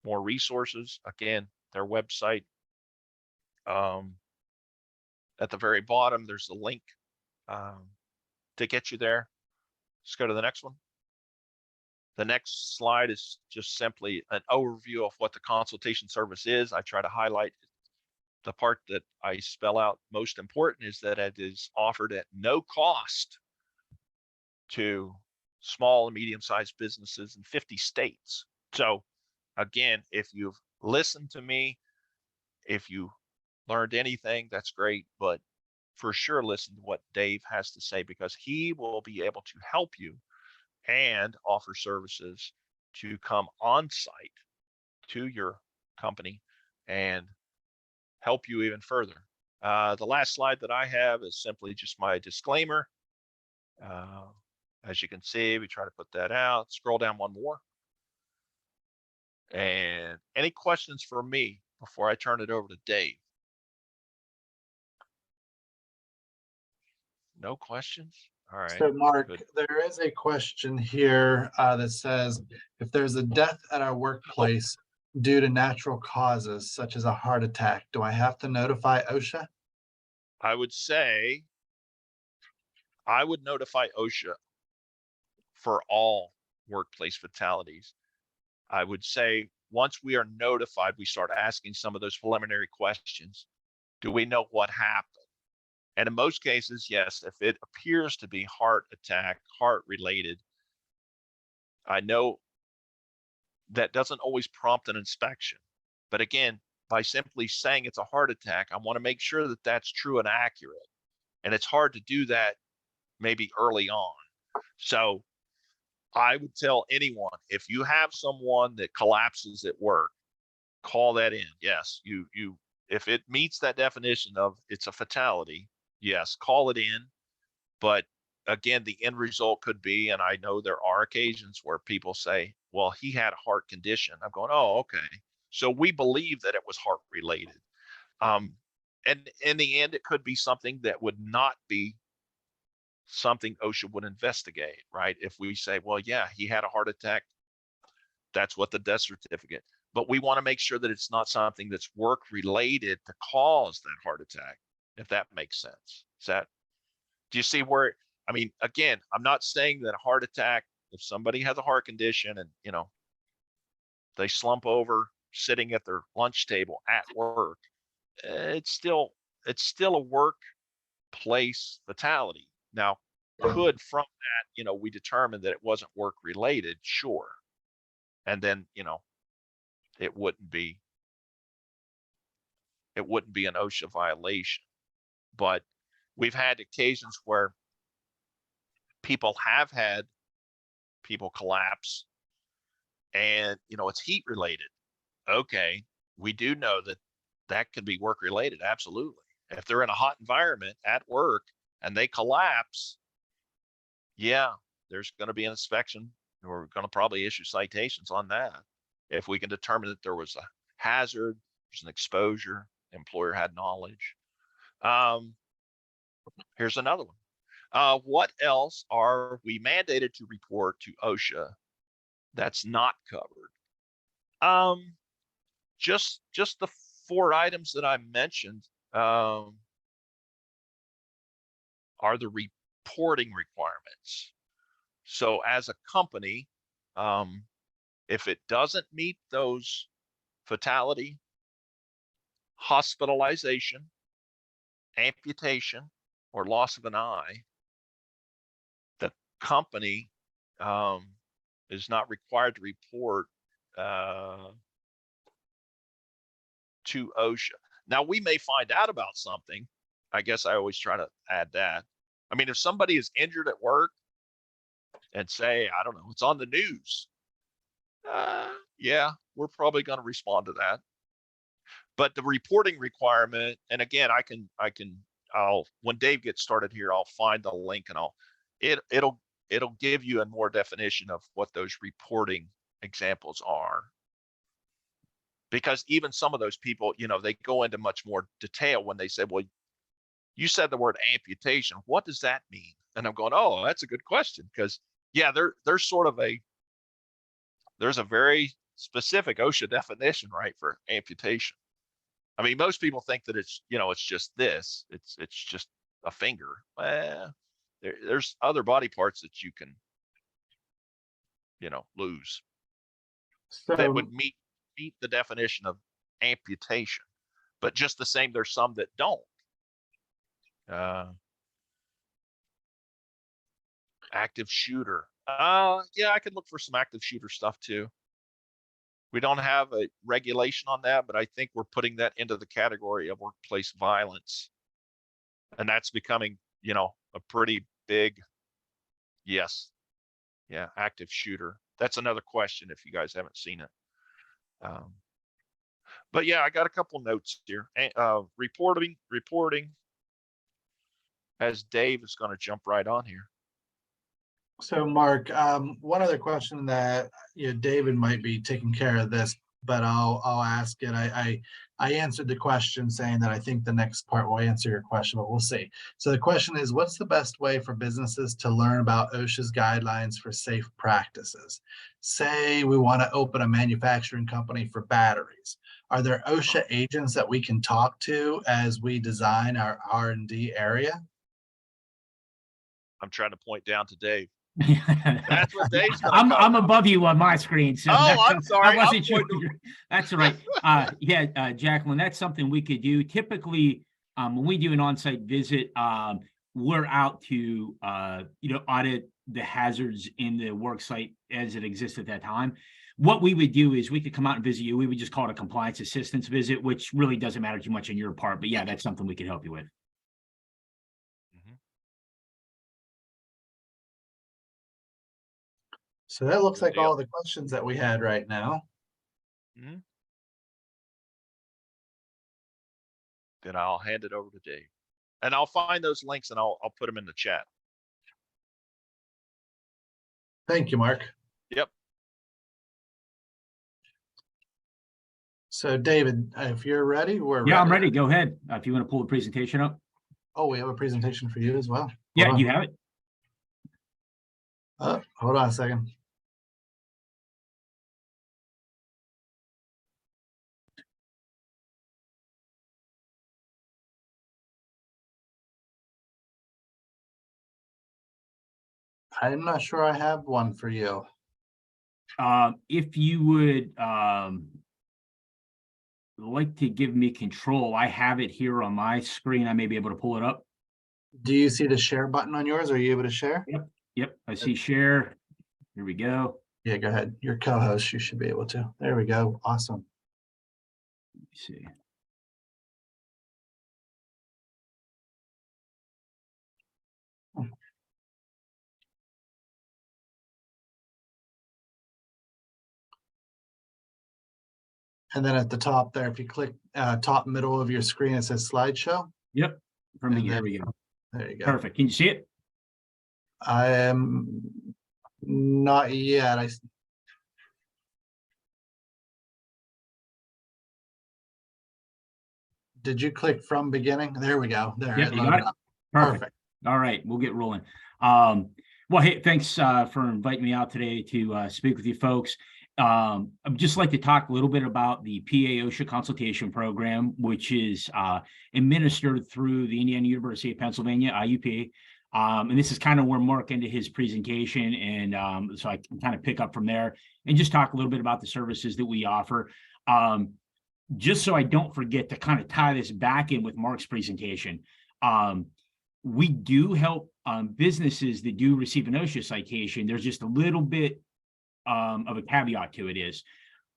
more resources. Again, their website, at the very bottom, there's a link to get you there. Let's go to the next one. The next slide is just simply an overview of what the consultation service is. I try to highlight the part that I spell out most important, is that it is offered at no cost to small and medium-sized businesses in 50 states. So again, if you've listened to me, if you learned anything, that's great, but for sure listen to what Dave has to say, because he will be able to help you and offer services to come on site to your company and help you even further. The last slide that I have is simply just my disclaimer. As you can see, we try to put that out. Scroll down one more. And any questions for me before I turn it over to Dave? No questions? All right. So Mark, good. There is a question here that says, if there's a death at our workplace due to natural causes, such as a heart attack, do I have to notify OSHA? I would say I would notify OSHA for all workplace fatalities. I would say once we are notified, we start asking some of those preliminary questions. Do we know what happened? And in most cases, yes, if it appears to be heart attack, heart related, I know that doesn't always prompt an inspection. But again, by simply saying it's a heart attack, I want to make sure that that's true and accurate. And it's hard to do that maybe early on. So I would tell anyone, if you have someone that collapses at work, call that in. Yes, if it meets that definition of it's a fatality, yes, call it in. But again, the end result could be, and I know there are occasions where people say, well, he had a heart condition. I'm going, oh, okay. So we believe that it was heart related. And in the end, it could be something that would not be something OSHA would investigate, right? If we say, well, yeah, he had a heart attack, that's what the death certificate. But we want to make sure that it's not something that's work related to cause that heart attack, if that makes sense. Do you see where, I mean, again, I'm not saying that a heart attack, if somebody has a heart condition and, they slump over sitting at their lunch table at work, it's still a workplace fatality. Now, could from that, we determine that it wasn't work related, sure. And then, it wouldn't be an OSHA violation. But we've had occasions where people have had people collapse and, it's heat related. Okay. We do know that can be work related. Absolutely. If they're in a hot environment at work and they collapse, yeah, there's going to be an inspection. We're going to probably issue citations on that. If we can determine that there was a hazard, there's an exposure, employer had knowledge. Here's another one. What else are we mandated to report to OSHA that's not covered? Just the 4 items that I mentioned are the reporting requirements. So as a company, if it doesn't meet those fatality, hospitalization, amputation, or loss of an eye, the company is not required to report to OSHA. Now, we may find out about something. I guess I always try to add that. I mean, if somebody is injured at work and say, I don't know, it's on the news, yeah, we're probably going to respond to that. But the reporting requirement, and again, I'll when Dave gets started here, I'll find the link and it'll give you a more definition of what those reporting examples are. Because even some of those people, they go into much more detail when they say, well, you said the word amputation. What does that mean? And I'm going, oh, that's a good question. Because yeah, there's a very specific OSHA definition, right, for amputation. I mean, most people think that it's just this, it's just a finger. Well, there's other body parts that you can, lose. So that would meet the definition of amputation. But just the same, there's some that don't. Active shooter. Yeah, I could look for some active shooter stuff too. We don't have a regulation on that, but I think we're putting that into the category of workplace violence. And that's becoming, a pretty big, yes. Yeah, active shooter. That's another question if you guys haven't seen it. But yeah, I got a couple notes here. Reporting, as Dave is going to jump right on here. So Mark, one other question that David might be taking care of this, but I'll ask it. I answered the question saying that I think the next part will answer your question, but we'll see. So the question is, what's the best way for businesses to learn about OSHA's guidelines for safe practices? Say we want to open a manufacturing company for batteries. Are there OSHA agents that we can talk to as we design our R&D area? I'm trying to point down to Dave. That's what Dave's I'm above you on my screen, so I'm sorry. I wasn't sure. That's right. Yeah, Jacqueline, that's something we could do. Typically, When we do an on-site visit, we're out to, audit the hazards in the work site as it exists at that time. What we would do is we could come out and visit you. We would just call it a compliance assistance visit, which really doesn't matter too much on your part, but yeah, that's something we could help you with. So that looks like Deal. all the questions that we had right now. Mhm. Then I'll hand it over to Dave. And I'll find those links and I'll put them in the chat. Thank you, Mark. Yep. So David, if you're ready, we're Yeah, I'm ready. Go ahead. If you want to pull the presentation up. Oh, we have a presentation for you as well. Yeah, Hold on. you have it. Hold on a second. I'm not sure I have one for you. If you would like to give me control, I have it here on my screen. I may be able to pull it up. Do you see the share button on yours? Are you able to share? Yep, I see share. Here we go. Yeah, go ahead. Your co-host, you should be able to. There we go. Awesome. Let me see. And then at the top there, if you click top middle of your screen, it says slideshow. Yep, from And here then- we go. There you go. Perfect. Can you see it? I am not yet. Did you click from beginning? There we go. There. Yep, it you loaded got it. up. Perfect. All right, we'll get rolling. Well, hey, thanks for inviting me out today to speak with you folks. I'd just like to talk a little bit about the PA OSHA consultation program, which is administered through the Indiana University of Pennsylvania, IUP. And this is kind of where Mark ended his presentation. And so I can kind of pick up from there and just talk a little bit about the services that we offer. Just so I don't forget to kind of tie this back in with Mark's presentation. We do help businesses that do receive an OSHA citation. There's just a little bit of a caveat to it is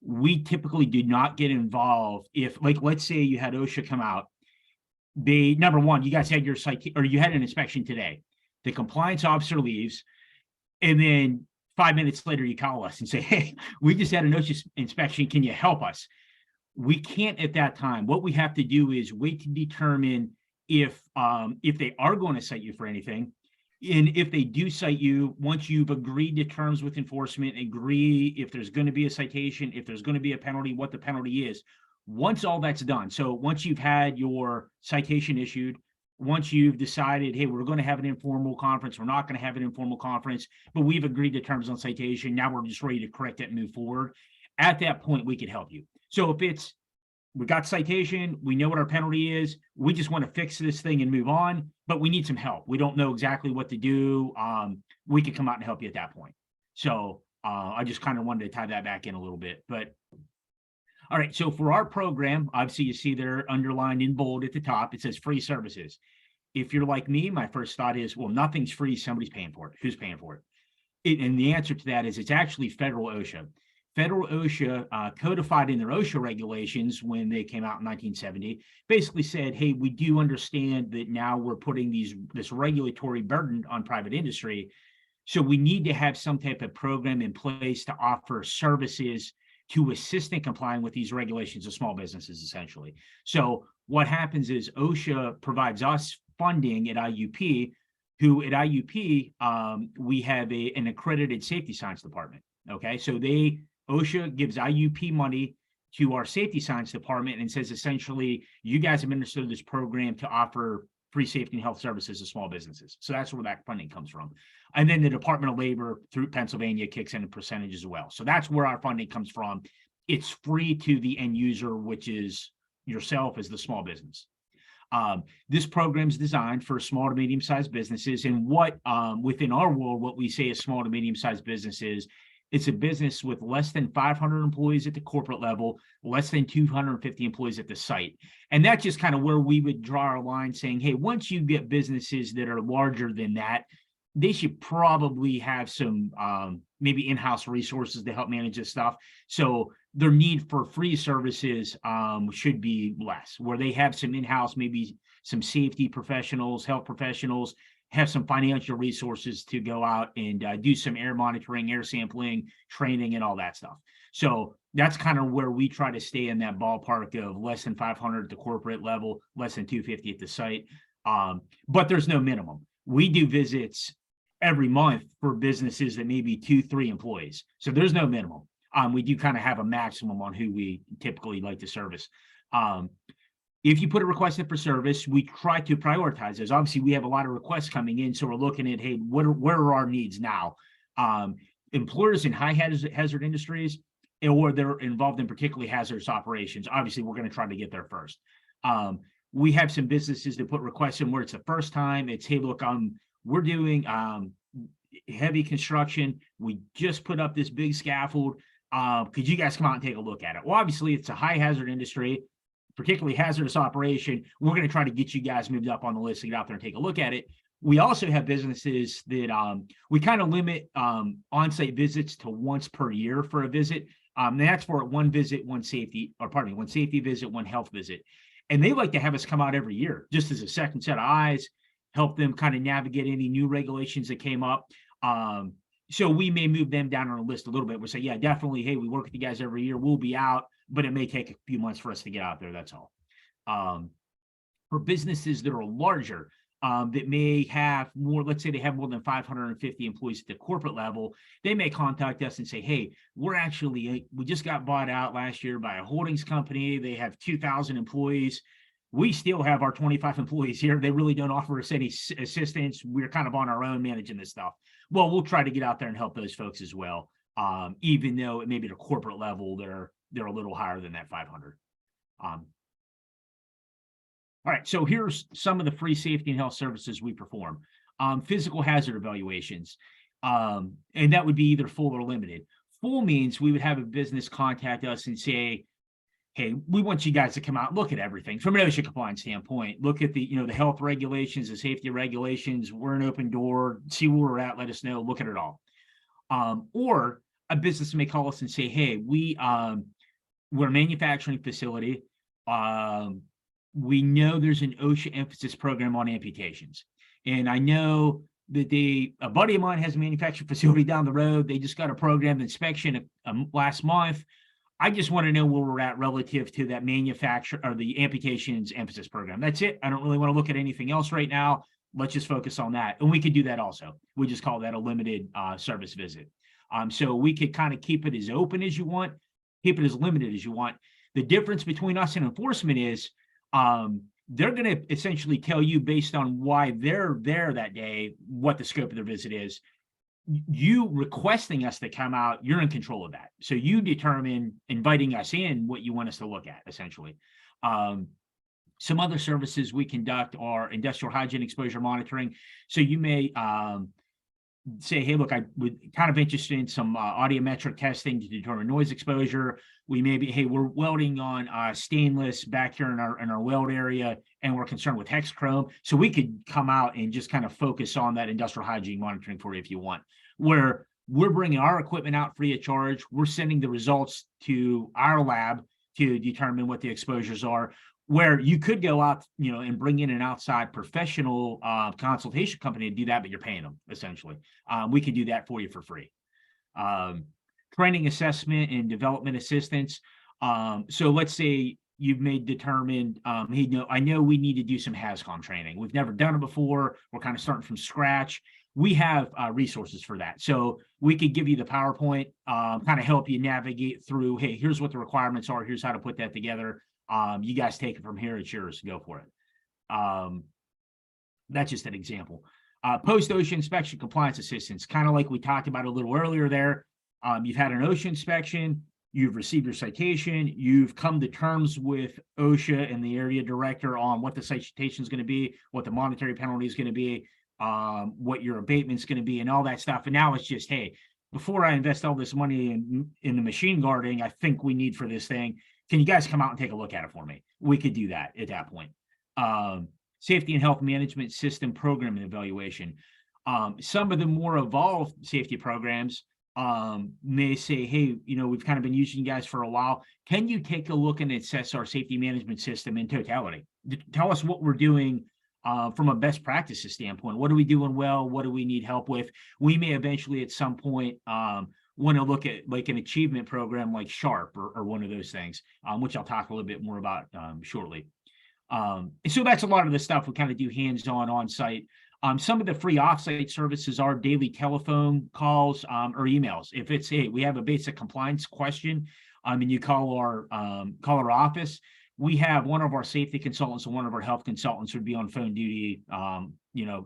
we typically do not get involved if, like, let's say you had OSHA come out. Number one, you guys had your or you had an inspection today. The compliance officer leaves, and then 5 minutes later you call us and say, hey, we just had an OSHA inspection. Can you help us? We can't at that time. What we have to do is wait to determine if they are going to cite you for anything. And if they do cite you, once you've agreed to terms with enforcement, agree if there's going to be a citation, if there's going to be a penalty, what the penalty is. Once all that's done, so once you've had your citation issued, once you've decided, hey, we're going to have an informal conference, we're not going to have an informal conference, but we've agreed to terms on citation, now we're just ready to correct it and move forward. At that point, we could help you. So if it's, we got citation, we know what our penalty is, we just want to fix this thing and move on, but we need some help. We don't know exactly what to do. We could come out and help you at that point. So I just kind of wanted to tie that back in a little bit. But all right, so for our program, obviously you see there underlined in bold at the top, it says free services. If you're like me, my first thought is, well, nothing's free, somebody's paying for it. Who's paying for it? And the answer to that is it's actually federal OSHA. Federal OSHA codified in their OSHA regulations when they came out in 1970, basically said, hey, we do understand that now we're putting this regulatory burden on private industry. So we need to have some type of program in place to offer services to assist in complying with these regulations of small businesses, essentially. So what happens is OSHA provides us funding at IUP, who at IUP, we have an accredited safety science department. Okay, so OSHA gives IUP money to our safety science department and says, essentially, you guys administer this program to offer free safety and health services to small businesses. So that's where that funding comes from. And then the Department of Labor through Pennsylvania kicks in a percentage as well. So that's where our funding comes from. It's free to the end user, which is yourself as the small business. This program is designed for small to medium-sized businesses. And what within our world, what we say is small to medium-sized businesses it's a business with less than 500 employees at the corporate level, less than 250 employees at the site. And that's just kind of where we would draw our line, saying, hey, once you get businesses that are larger than that, they should probably have some maybe in-house resources to help manage this stuff. So their need for free services should be less, where they have some in-house, maybe some safety professionals, health professionals, have some financial resources to go out and do some air monitoring, air sampling, training, and all that stuff. So that's kind of where we try to stay in that ballpark of less than 500 at the corporate level, less than 250 at the site. But there's no minimum. We do visits every month for businesses that may be 2-3 employees. So there's no minimum. We do kind of have a maximum on who we typically like to service. If you put a request in for service, we try to prioritize those. Obviously, we have a lot of requests coming in, so we're looking at, hey, where are our needs now? Employers in high hazard industries, or they're involved in particularly hazardous operations, obviously, we're going to try to get there first. We have some businesses that put requests in where it's the first time. It's, hey, look, we're doing heavy construction. We just put up this big scaffold. Could you guys come out and take a look at it? Well, obviously, it's a high hazard industry, particularly hazardous operation. We're going to try to get you guys moved up on the list to get out there and take a look at it. We also have businesses that we kind of limit on-site visits to once per year for a visit. And that's for one visit, one safety visit, one health visit. And they like to have us come out every year just as a second set of eyes, help them kind of navigate any new regulations that came up. So we may move them down on a list a little bit. We'll say, yeah, definitely. Hey, we work with you guys every year. We'll be out, but it may take a few months for us to get out there. That's all. For businesses that are larger, that may have more, let's say they have more than 550 employees at the corporate level, they may contact us and say, hey, we just got bought out last year by a holdings company. They have 2,000 employees. We still have our 25 employees here. They really don't offer us any assistance. We're kind of on our own managing this stuff. Well, we'll try to get out there and help those folks as well. Even though it may be at a corporate level, they're a little higher than that 500. All right, so here's some of the free safety and health services we perform. Physical hazard evaluations, and that would be either full or limited. Full means we would have a business contact us and say, hey, we want you guys to come out, look at everything from an OSHA compliance standpoint, look at the health regulations, the safety regulations. We're an open door, see where we're at, let us know, look at it all. Or a business may call us and say, hey, we're a manufacturing facility. We know there's an OSHA emphasis program on amputations. And I know that a buddy of mine has a manufacturing facility down the road. They just got a programmed inspection last month. I just want to know where we're at relative to that manufacturer or the amputations emphasis program. That's it. I don't really want to look at anything else right now. Let's just focus on that. And we could do that also. We just call that a limited service visit. So we could kind of keep it as open as you want, keep it as limited as you want. The difference between us and enforcement is they're going to essentially tell you based on why they're there that day, what the scope of their visit is. You requesting us to come out, you're in control of that. So you determine inviting us in what you want us to look at, essentially. Some other services we conduct are industrial hygiene exposure monitoring. So you may say, hey, look, I would kind of interested in some audiometric testing to determine noise exposure. We may be, hey, we're welding on stainless back here in our weld area, and we're concerned with hex chrome. So we could come out and just kind of focus on that industrial hygiene monitoring for you if you want, where we're bringing our equipment out free of charge. We're sending the results to our lab to determine what the exposures are, where you could go out, and bring in an outside professional consultation company to do that, but you're paying them essentially. We can do that for you for free. Training, assessment, and development assistance. So let's say you've determined, hey, I know we need to do some HAZCOM training. We've never done it before. We're kind of starting from scratch. We have resources for that. So we could give you the PowerPoint, kind of help you navigate through, hey, here's what the requirements are. Here's how to put that together. You guys take it from here. It's yours. Go for it. That's just an example. Post-OSHA inspection compliance assistance, kind of like we talked about a little earlier there. You've had an OSHA inspection. You've received your citation. You've come to terms with OSHA and the area director on what the citation is going to be, what the monetary penalty is going to be, what your abatement is going to be, and all that stuff. And now it's just, hey, before I invest all this money in the machine guarding I think we need for this thing, can you guys come out and take a look at it for me? We could do that at that point. Safety and health management system program and evaluation. Some of the more evolved safety programs may say, hey, we've kind of been using you guys for a while. Can you take a look and assess our safety management system in totality? Tell us what we're doing from a best practices standpoint. What are we doing well? What do we need help with? We may eventually at some point want to look at like an achievement program like SHARP or one of those things, which I'll talk a little bit more about shortly. So that's a lot of the stuff we kind of do hands-on on-site. Some of the free offsite services are daily telephone calls or emails. If it's, hey, we have a basic compliance question, and you call our office, we have one of our safety consultants and one of our health consultants would be on phone duty,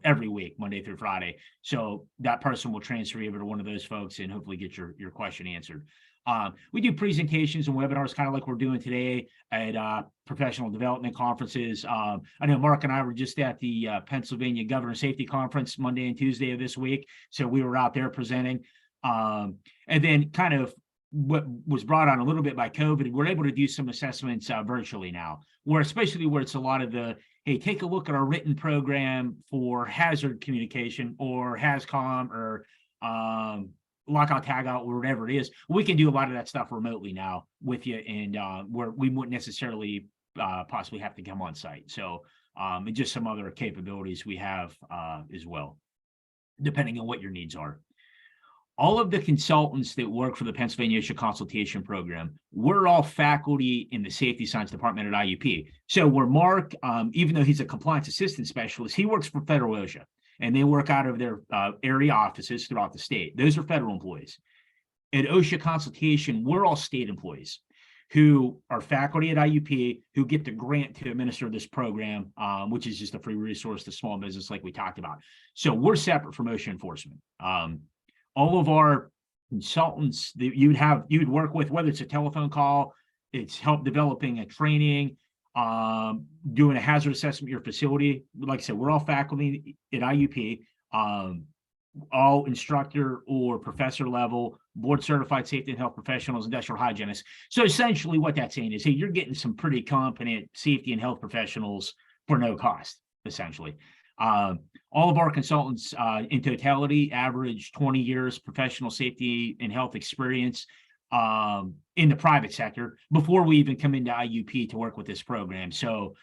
every week, Monday through Friday. So that person will transfer you over to one of those folks and hopefully get your question answered. We do presentations and webinars kind of like we're doing today at professional development conferences. I know Mark and I were just at the Pennsylvania Governor Safety Conference Monday and Tuesday of this week. So we were out there presenting. And then kind of what was brought on a little bit by COVID, we're able to do some assessments virtually now, especially where it's a lot of the, hey, take a look at our written program for hazard communication or HAZCOM or lockout, tagout, or whatever it is. We can do a lot of that stuff remotely now with you, and where we wouldn't necessarily possibly have to come on site. So and just some other capabilities we have as well, depending on what your needs are. All of the consultants that work for the Pennsylvania OSHA consultation program, we're all faculty in the safety science department at IUP. So where Mark, even though he's a compliance assistant specialist, he works for federal OSHA. And they work out of their area offices throughout the state. Those are federal employees. At OSHA consultation, we're all state employees who are faculty at IUP who get the grant to administer this program, which is just a free resource to small business like we talked about. So we're separate from OSHA enforcement. All of our consultants that you'd work with, whether it's a telephone call, it's help developing a training, doing a hazard assessment of your facility. Like I said, we're all faculty at IUP, all instructor or professor level, board certified safety and health professionals, industrial hygienists. So essentially what that's saying is, hey, you're getting some pretty competent safety and health professionals for no cost, essentially. All of our consultants in totality average 20 years professional safety and health experience in the private sector before we even come into IUP to work with this program. So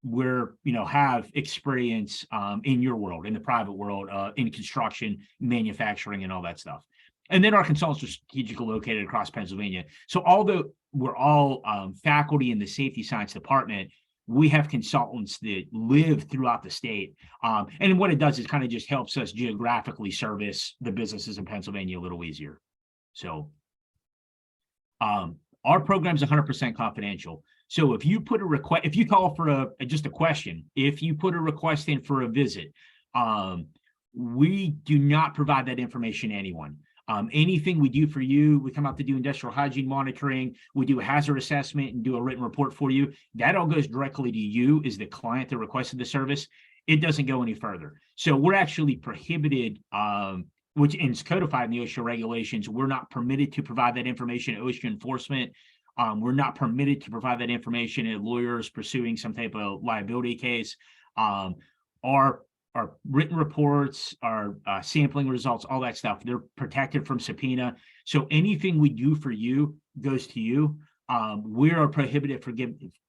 we're, have experience in your world, in the private world, in construction, manufacturing, and all that stuff. And then our consultants are strategically located across Pennsylvania. So although we're all faculty in the safety science department, we have consultants that live throughout the state. And what it does is kind of just helps us geographically service the businesses in Pennsylvania a little easier. So our program is 100% confidential. So if you put a request, if you call for just a question, if you put a request in for a visit, we do not provide that information to anyone. Anything we do for you, we come out to do industrial hygiene monitoring, we do a hazard assessment and do a written report for you. That all goes directly to you as the client that requested the service. It doesn't go any further. So we're actually prohibited, which is codified in the OSHA regulations. We're not permitted to provide that information to OSHA enforcement. We're not permitted to provide that information to lawyers pursuing some type of liability case. Our written reports, our sampling results, all that stuff, they're protected from subpoena. So anything we do for you goes to you. We are prohibited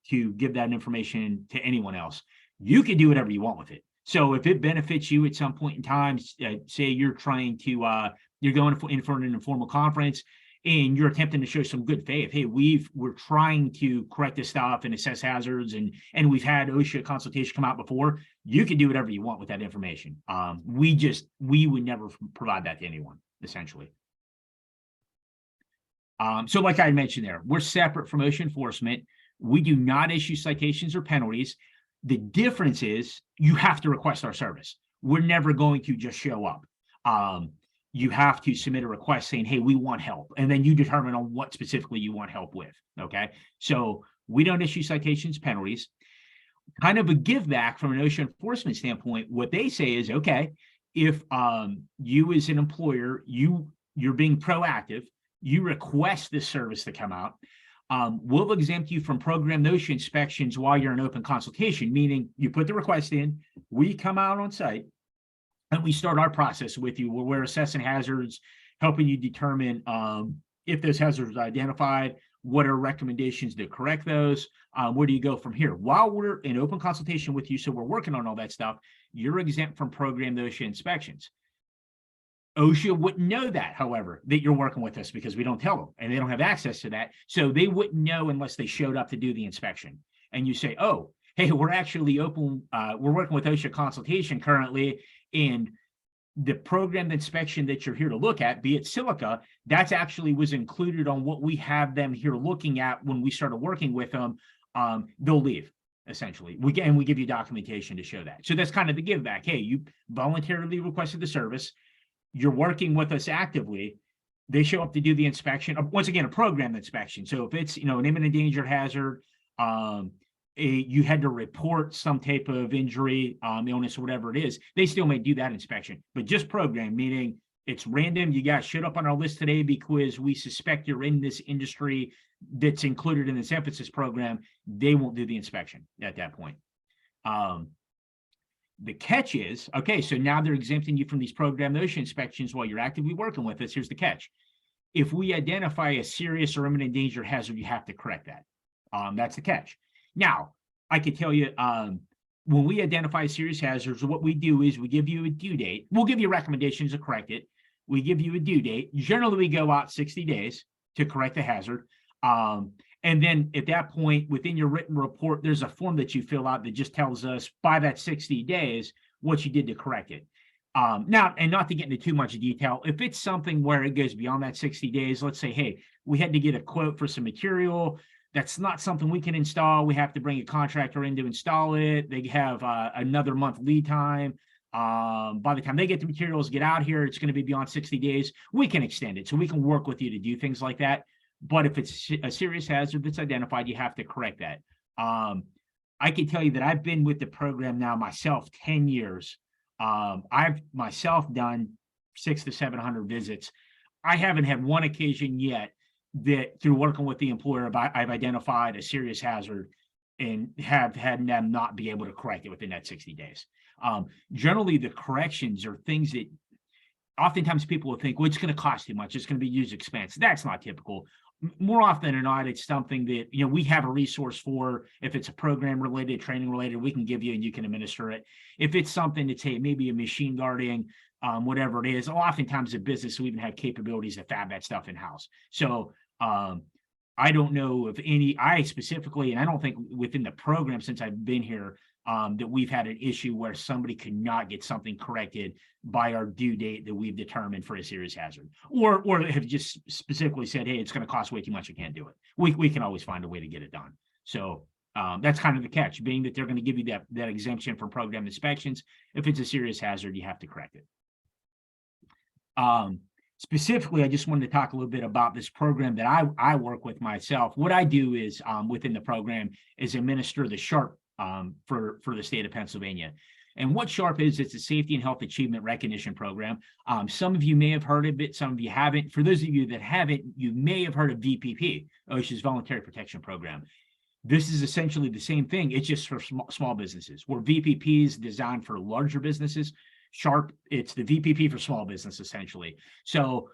to give that information to anyone else. You can do whatever you want with it. So if it benefits you at some point in time, say you're trying to, you're going in for an informal conference and you're attempting to show some good faith. Hey, we're trying to correct this stuff and assess hazards, and we've had OSHA consultation come out before. You can do whatever you want with that information. We would never provide that to anyone, essentially. So like I mentioned there, we're separate from OSHA enforcement. We do not issue citations or penalties. The difference is you have to request our service. We're never going to just show up. You have to submit a request saying, hey, we want help. And then you determine on what specifically you want help with. Okay. So we don't issue citations, penalties. Kind of a give back from an OSHA enforcement standpoint. What they say is, okay, if you as an employer, you're being proactive, you request this service to come out, we'll exempt you from program OSHA inspections while you're in open consultation, meaning you put the request in, we come out on site, and we start our process with you where we're assessing hazards, helping you determine if those hazards are identified, what are recommendations to correct those, where do you go from here? While we're in open consultation with you, so we're working on all that stuff, you're exempt from program OSHA inspections. OSHA wouldn't know that, however, that you're working with us because we don't tell them and they don't have access to that. So they wouldn't know unless they showed up to do the inspection. And you say, oh, hey, we're actually open, we're working with OSHA consultation currently, and the program inspection that you're here to look at, be it silica, that's actually was included on what we have them here looking at when we started working with them. They'll leave, essentially. We give you documentation to show that. So that's kind of the give back. Hey, you voluntarily requested the service. You're working with us actively. They show up to do the inspection. Once again, a program inspection. So if it's, an imminent danger hazard, you had to report some type of injury, illness, or whatever it is, they still may do that inspection. But just program, meaning it's random. You guys showed up on our list today because we suspect you're in this industry that's included in this emphasis program. They won't do the inspection at that point. The catch is, okay, so now they're exempting you from these program OSHA inspections while you're actively working with us. Here's the catch. If we identify a serious or imminent danger hazard, you have to correct that. That's the catch. Now, I could tell you, when we identify serious hazards, what we do is we give you a due date. We'll give you recommendations to correct it. We give you a due date. Generally, we go out 60 days to correct the hazard. And then at that point, within your written report, there's a form that you fill out that just tells us by that 60 days what you did to correct it. Now, and not to get into too much detail, if it's something where it goes beyond that 60 days, let's say, hey, we had to get a quote for some material. That's not something we can install. We have to bring a contractor in to install it. They have another month lead time. By the time they get the materials, get out here, it's going to be beyond 60 days. We can extend it. So we can work with you to do things like that. But if it's a serious hazard that's identified, you have to correct that. I can tell you that I've been with the program now myself 10 years. I've myself done 600 to 700 visits. I haven't had one occasion yet that through working with the employer, I've identified a serious hazard and have had them not be able to correct it within that 60 days. Generally, the corrections are things that oftentimes people will think, well, it's going to cost too much. It's going to be used expense. That's not typical. More often than not, it's something that, we have a resource for. If it's a program related, training related, we can give you and you can administer it. If it's something that's, hey, maybe a machine guarding, whatever it is, oftentimes a business will even have capabilities to fab that stuff in-house. So I don't know of I specifically, and I don't think within the program since I've been here, that we've had an issue where somebody could not get something corrected by our due date that we've determined for a serious hazard, or have just specifically said, hey, it's going to cost way too much, I can't do it. We can always find a way to get it done. So that's kind of the catch, being that they're going to give you that exemption from program inspections. If it's a serious hazard, you have to correct it. Specifically, I just wanted to talk a little bit about this program that I work with myself. What I do is within the program is administer the SHARP for the state of Pennsylvania. And what SHARP is, it's a Safety and Health Achievement Recognition Program. Some of you may have heard of it, some of you haven't. For those of you that haven't, you may have heard of VPP, OSHA's Voluntary Protection Program. This is essentially the same thing. It's just for small businesses, where VPP is designed for larger businesses. SHARP, it's the VPP for small business, essentially. So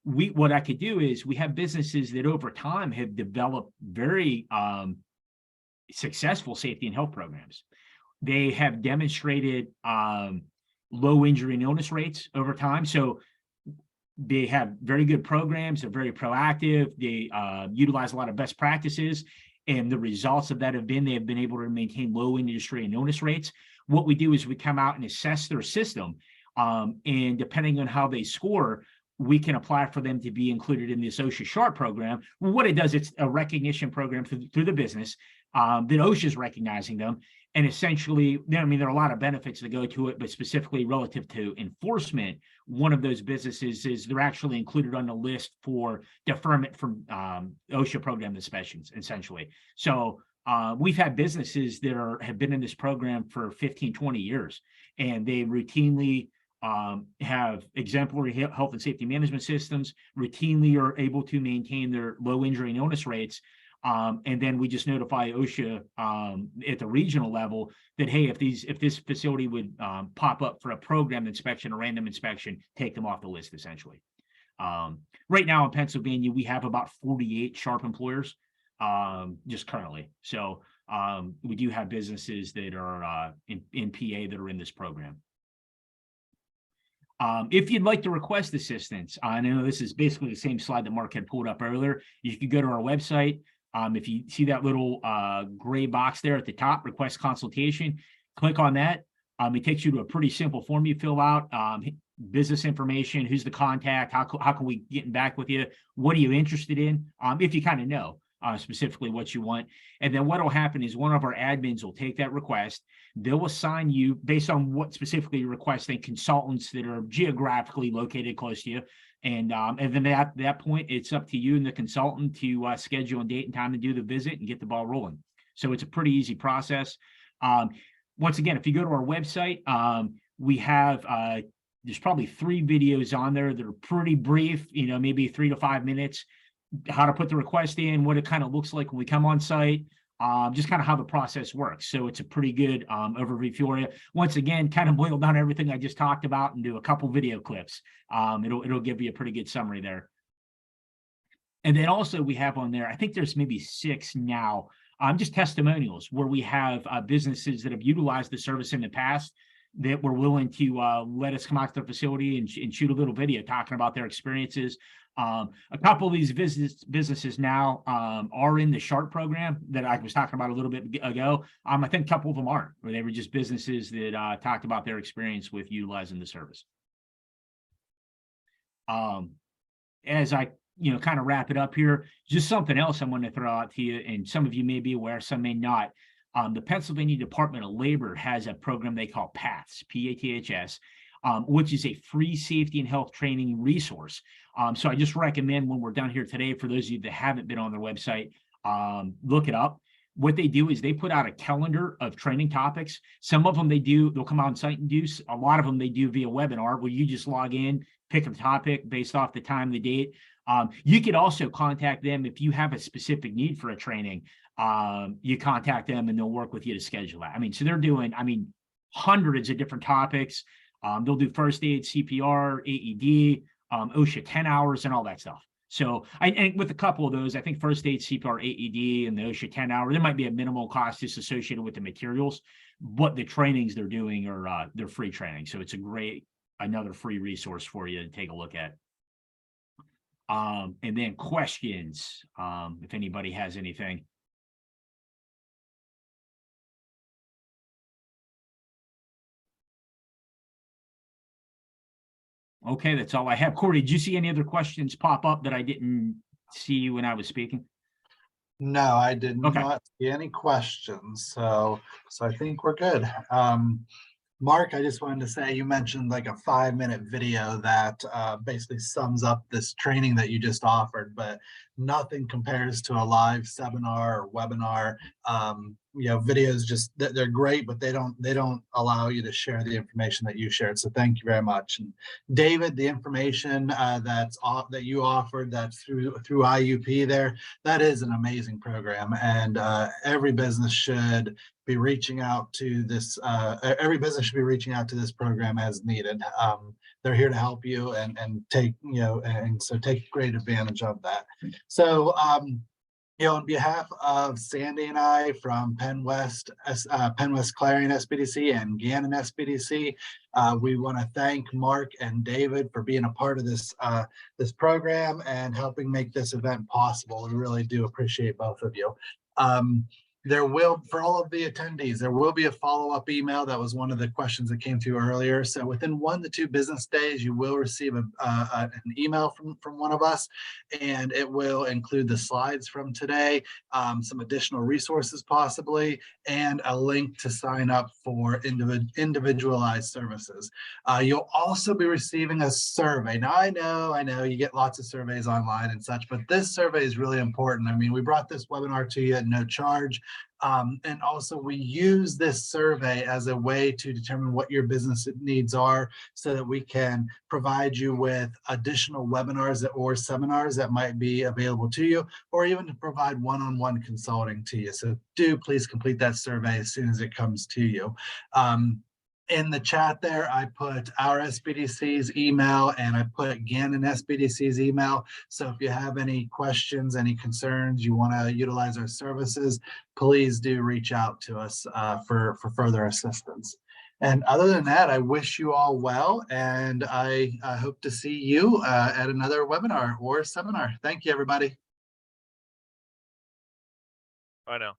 what I could do is we have businesses that over time have developed very successful safety and health programs. They have demonstrated low injury and illness rates over time. So they have very good programs. They're very proactive. They utilize a lot of best practices. And the results of that have been, they have been able to maintain low industry and illness rates. What we do is we come out and assess their system. And depending on how they score, we can apply for them to be included in this OSHA SHARP program. What it does, it's a recognition program through the business that OSHA is recognizing them. And essentially, there are a lot of benefits that go to it, but specifically relative to enforcement, one of those businesses is they're actually included on the list for deferment from OSHA program inspections, essentially. So we've had businesses that have been in this program for 15, 20 years, and they routinely have exemplary health and safety management systems, routinely are able to maintain their low injury and illness rates. And then we just notify OSHA at the regional level that, hey, if this facility would pop up for a program inspection, a random inspection, take them off the list, essentially. Right now in Pennsylvania, we have about 48 sharp employers, just currently. So we do have businesses that are in PA that are in this program. If you'd like to request assistance, I know this is basically the same slide that Mark had pulled up earlier. You can go to our website. If you see that little gray box there at the top, request consultation, click on that. It takes you to a pretty simple form you fill out. Business information, who's the contact, how can we get back with you? What are you interested in? If you kind of know specifically what you want. And then what will happen is one of our admins will take that request. They'll assign you, based on what specifically you're requesting, consultants that are geographically located close to you. And then at that point, it's up to you and the consultant to schedule a date and time to do the visit and get the ball rolling. So it's a pretty easy process. Once again, if you go to our website, we have there's probably 3 videos on there that are pretty brief, maybe 3 to 5 minutes, how to put the request in, what it kind of looks like when we come on site, just kind of how the process works. So it's a pretty good overview for you. Once again, kind of boil down everything I just talked about and do a couple video clips. It'll give you a pretty good summary there. And then also we have on there, I think there's maybe 6 now, just testimonials where we have businesses that have utilized the service in the past that were willing to let us come out to the facility and shoot a little video talking about their experiences. A couple of these businesses now are in the SHARP program that I was talking about a little bit ago. I think a couple of them aren't, or they were just businesses that talked about their experience with utilizing the service. As I kind of wrap it up here, just something else I want to throw out to you, and some of you may be aware, some may not. The Pennsylvania Department of Labor has a program they call PATHS, P-A-T-H-S, which is a free safety and health training resource. So I just recommend when we're done here today, for those of you that haven't been on their website, look it up. What they do is they put out a calendar of training topics. Some of them they'll come on site and do. A lot of them they do via webinar where you just log in, pick a topic based off the time, the date. You could also contact them if you have a specific need for a training. You contact them and they'll work with you to schedule that. So they're doing, hundreds of different topics. They'll do first aid, CPR, AED, OSHA 10 hours and all that stuff. So and with a couple of those, I think first aid, CPR, AED, and the OSHA 10 hour, there might be a minimal cost just associated with the materials, but the trainings they're doing are they're free training. So it's another free resource for you to take a look at. And then questions, if anybody has anything. Okay, that's all I have. Corey, did you see any other questions pop up that I didn't see when I was speaking? No, I did not see any questions. So I think we're good. Mark, I just wanted to say, you mentioned like a 5-minute video that basically sums up this training that you just offered, but nothing compares to a live seminar or webinar. Videos just, they're great, but they don't allow you to share the information that you shared. So thank you very much. And David, the information that you offered, that's through IUP there, that is an amazing program, and every business should be reaching out to this. Every business should be reaching out to this program as needed. They're here to help you and take so take great advantage of that. So on behalf of Sandy and I from Penn West Clarion SBDC and Gannon SBDC, we want to thank Mark and David for being a part of this program and helping make this event possible. We really do appreciate both of you. There will, for all of the attendees, there will be a follow-up email. That was one of the questions that came through earlier. So within 1 to 2 business days, you will receive an email from one of us, and it will include the slides from today, some additional resources possibly, and a link to sign up for individualized services. You'll also be receiving a survey. Now, I know you get lots of surveys online and such, but this survey is really important. We brought this webinar to you at no charge. And also we use this survey as a way to determine what your business needs are so that we can provide you with additional webinars or seminars that might be available to you, or even to provide one-on-one consulting to you. So do please complete that survey as soon as it comes to you. In the chat there, I put our SBDC's email and I put Gannon SBDC's email. So if you have any questions, any concerns, you want to utilize our services, please do reach out to us for further assistance. And other than that, I wish you all well, and I hope to see you at another webinar or seminar. Thank you, everybody. I know.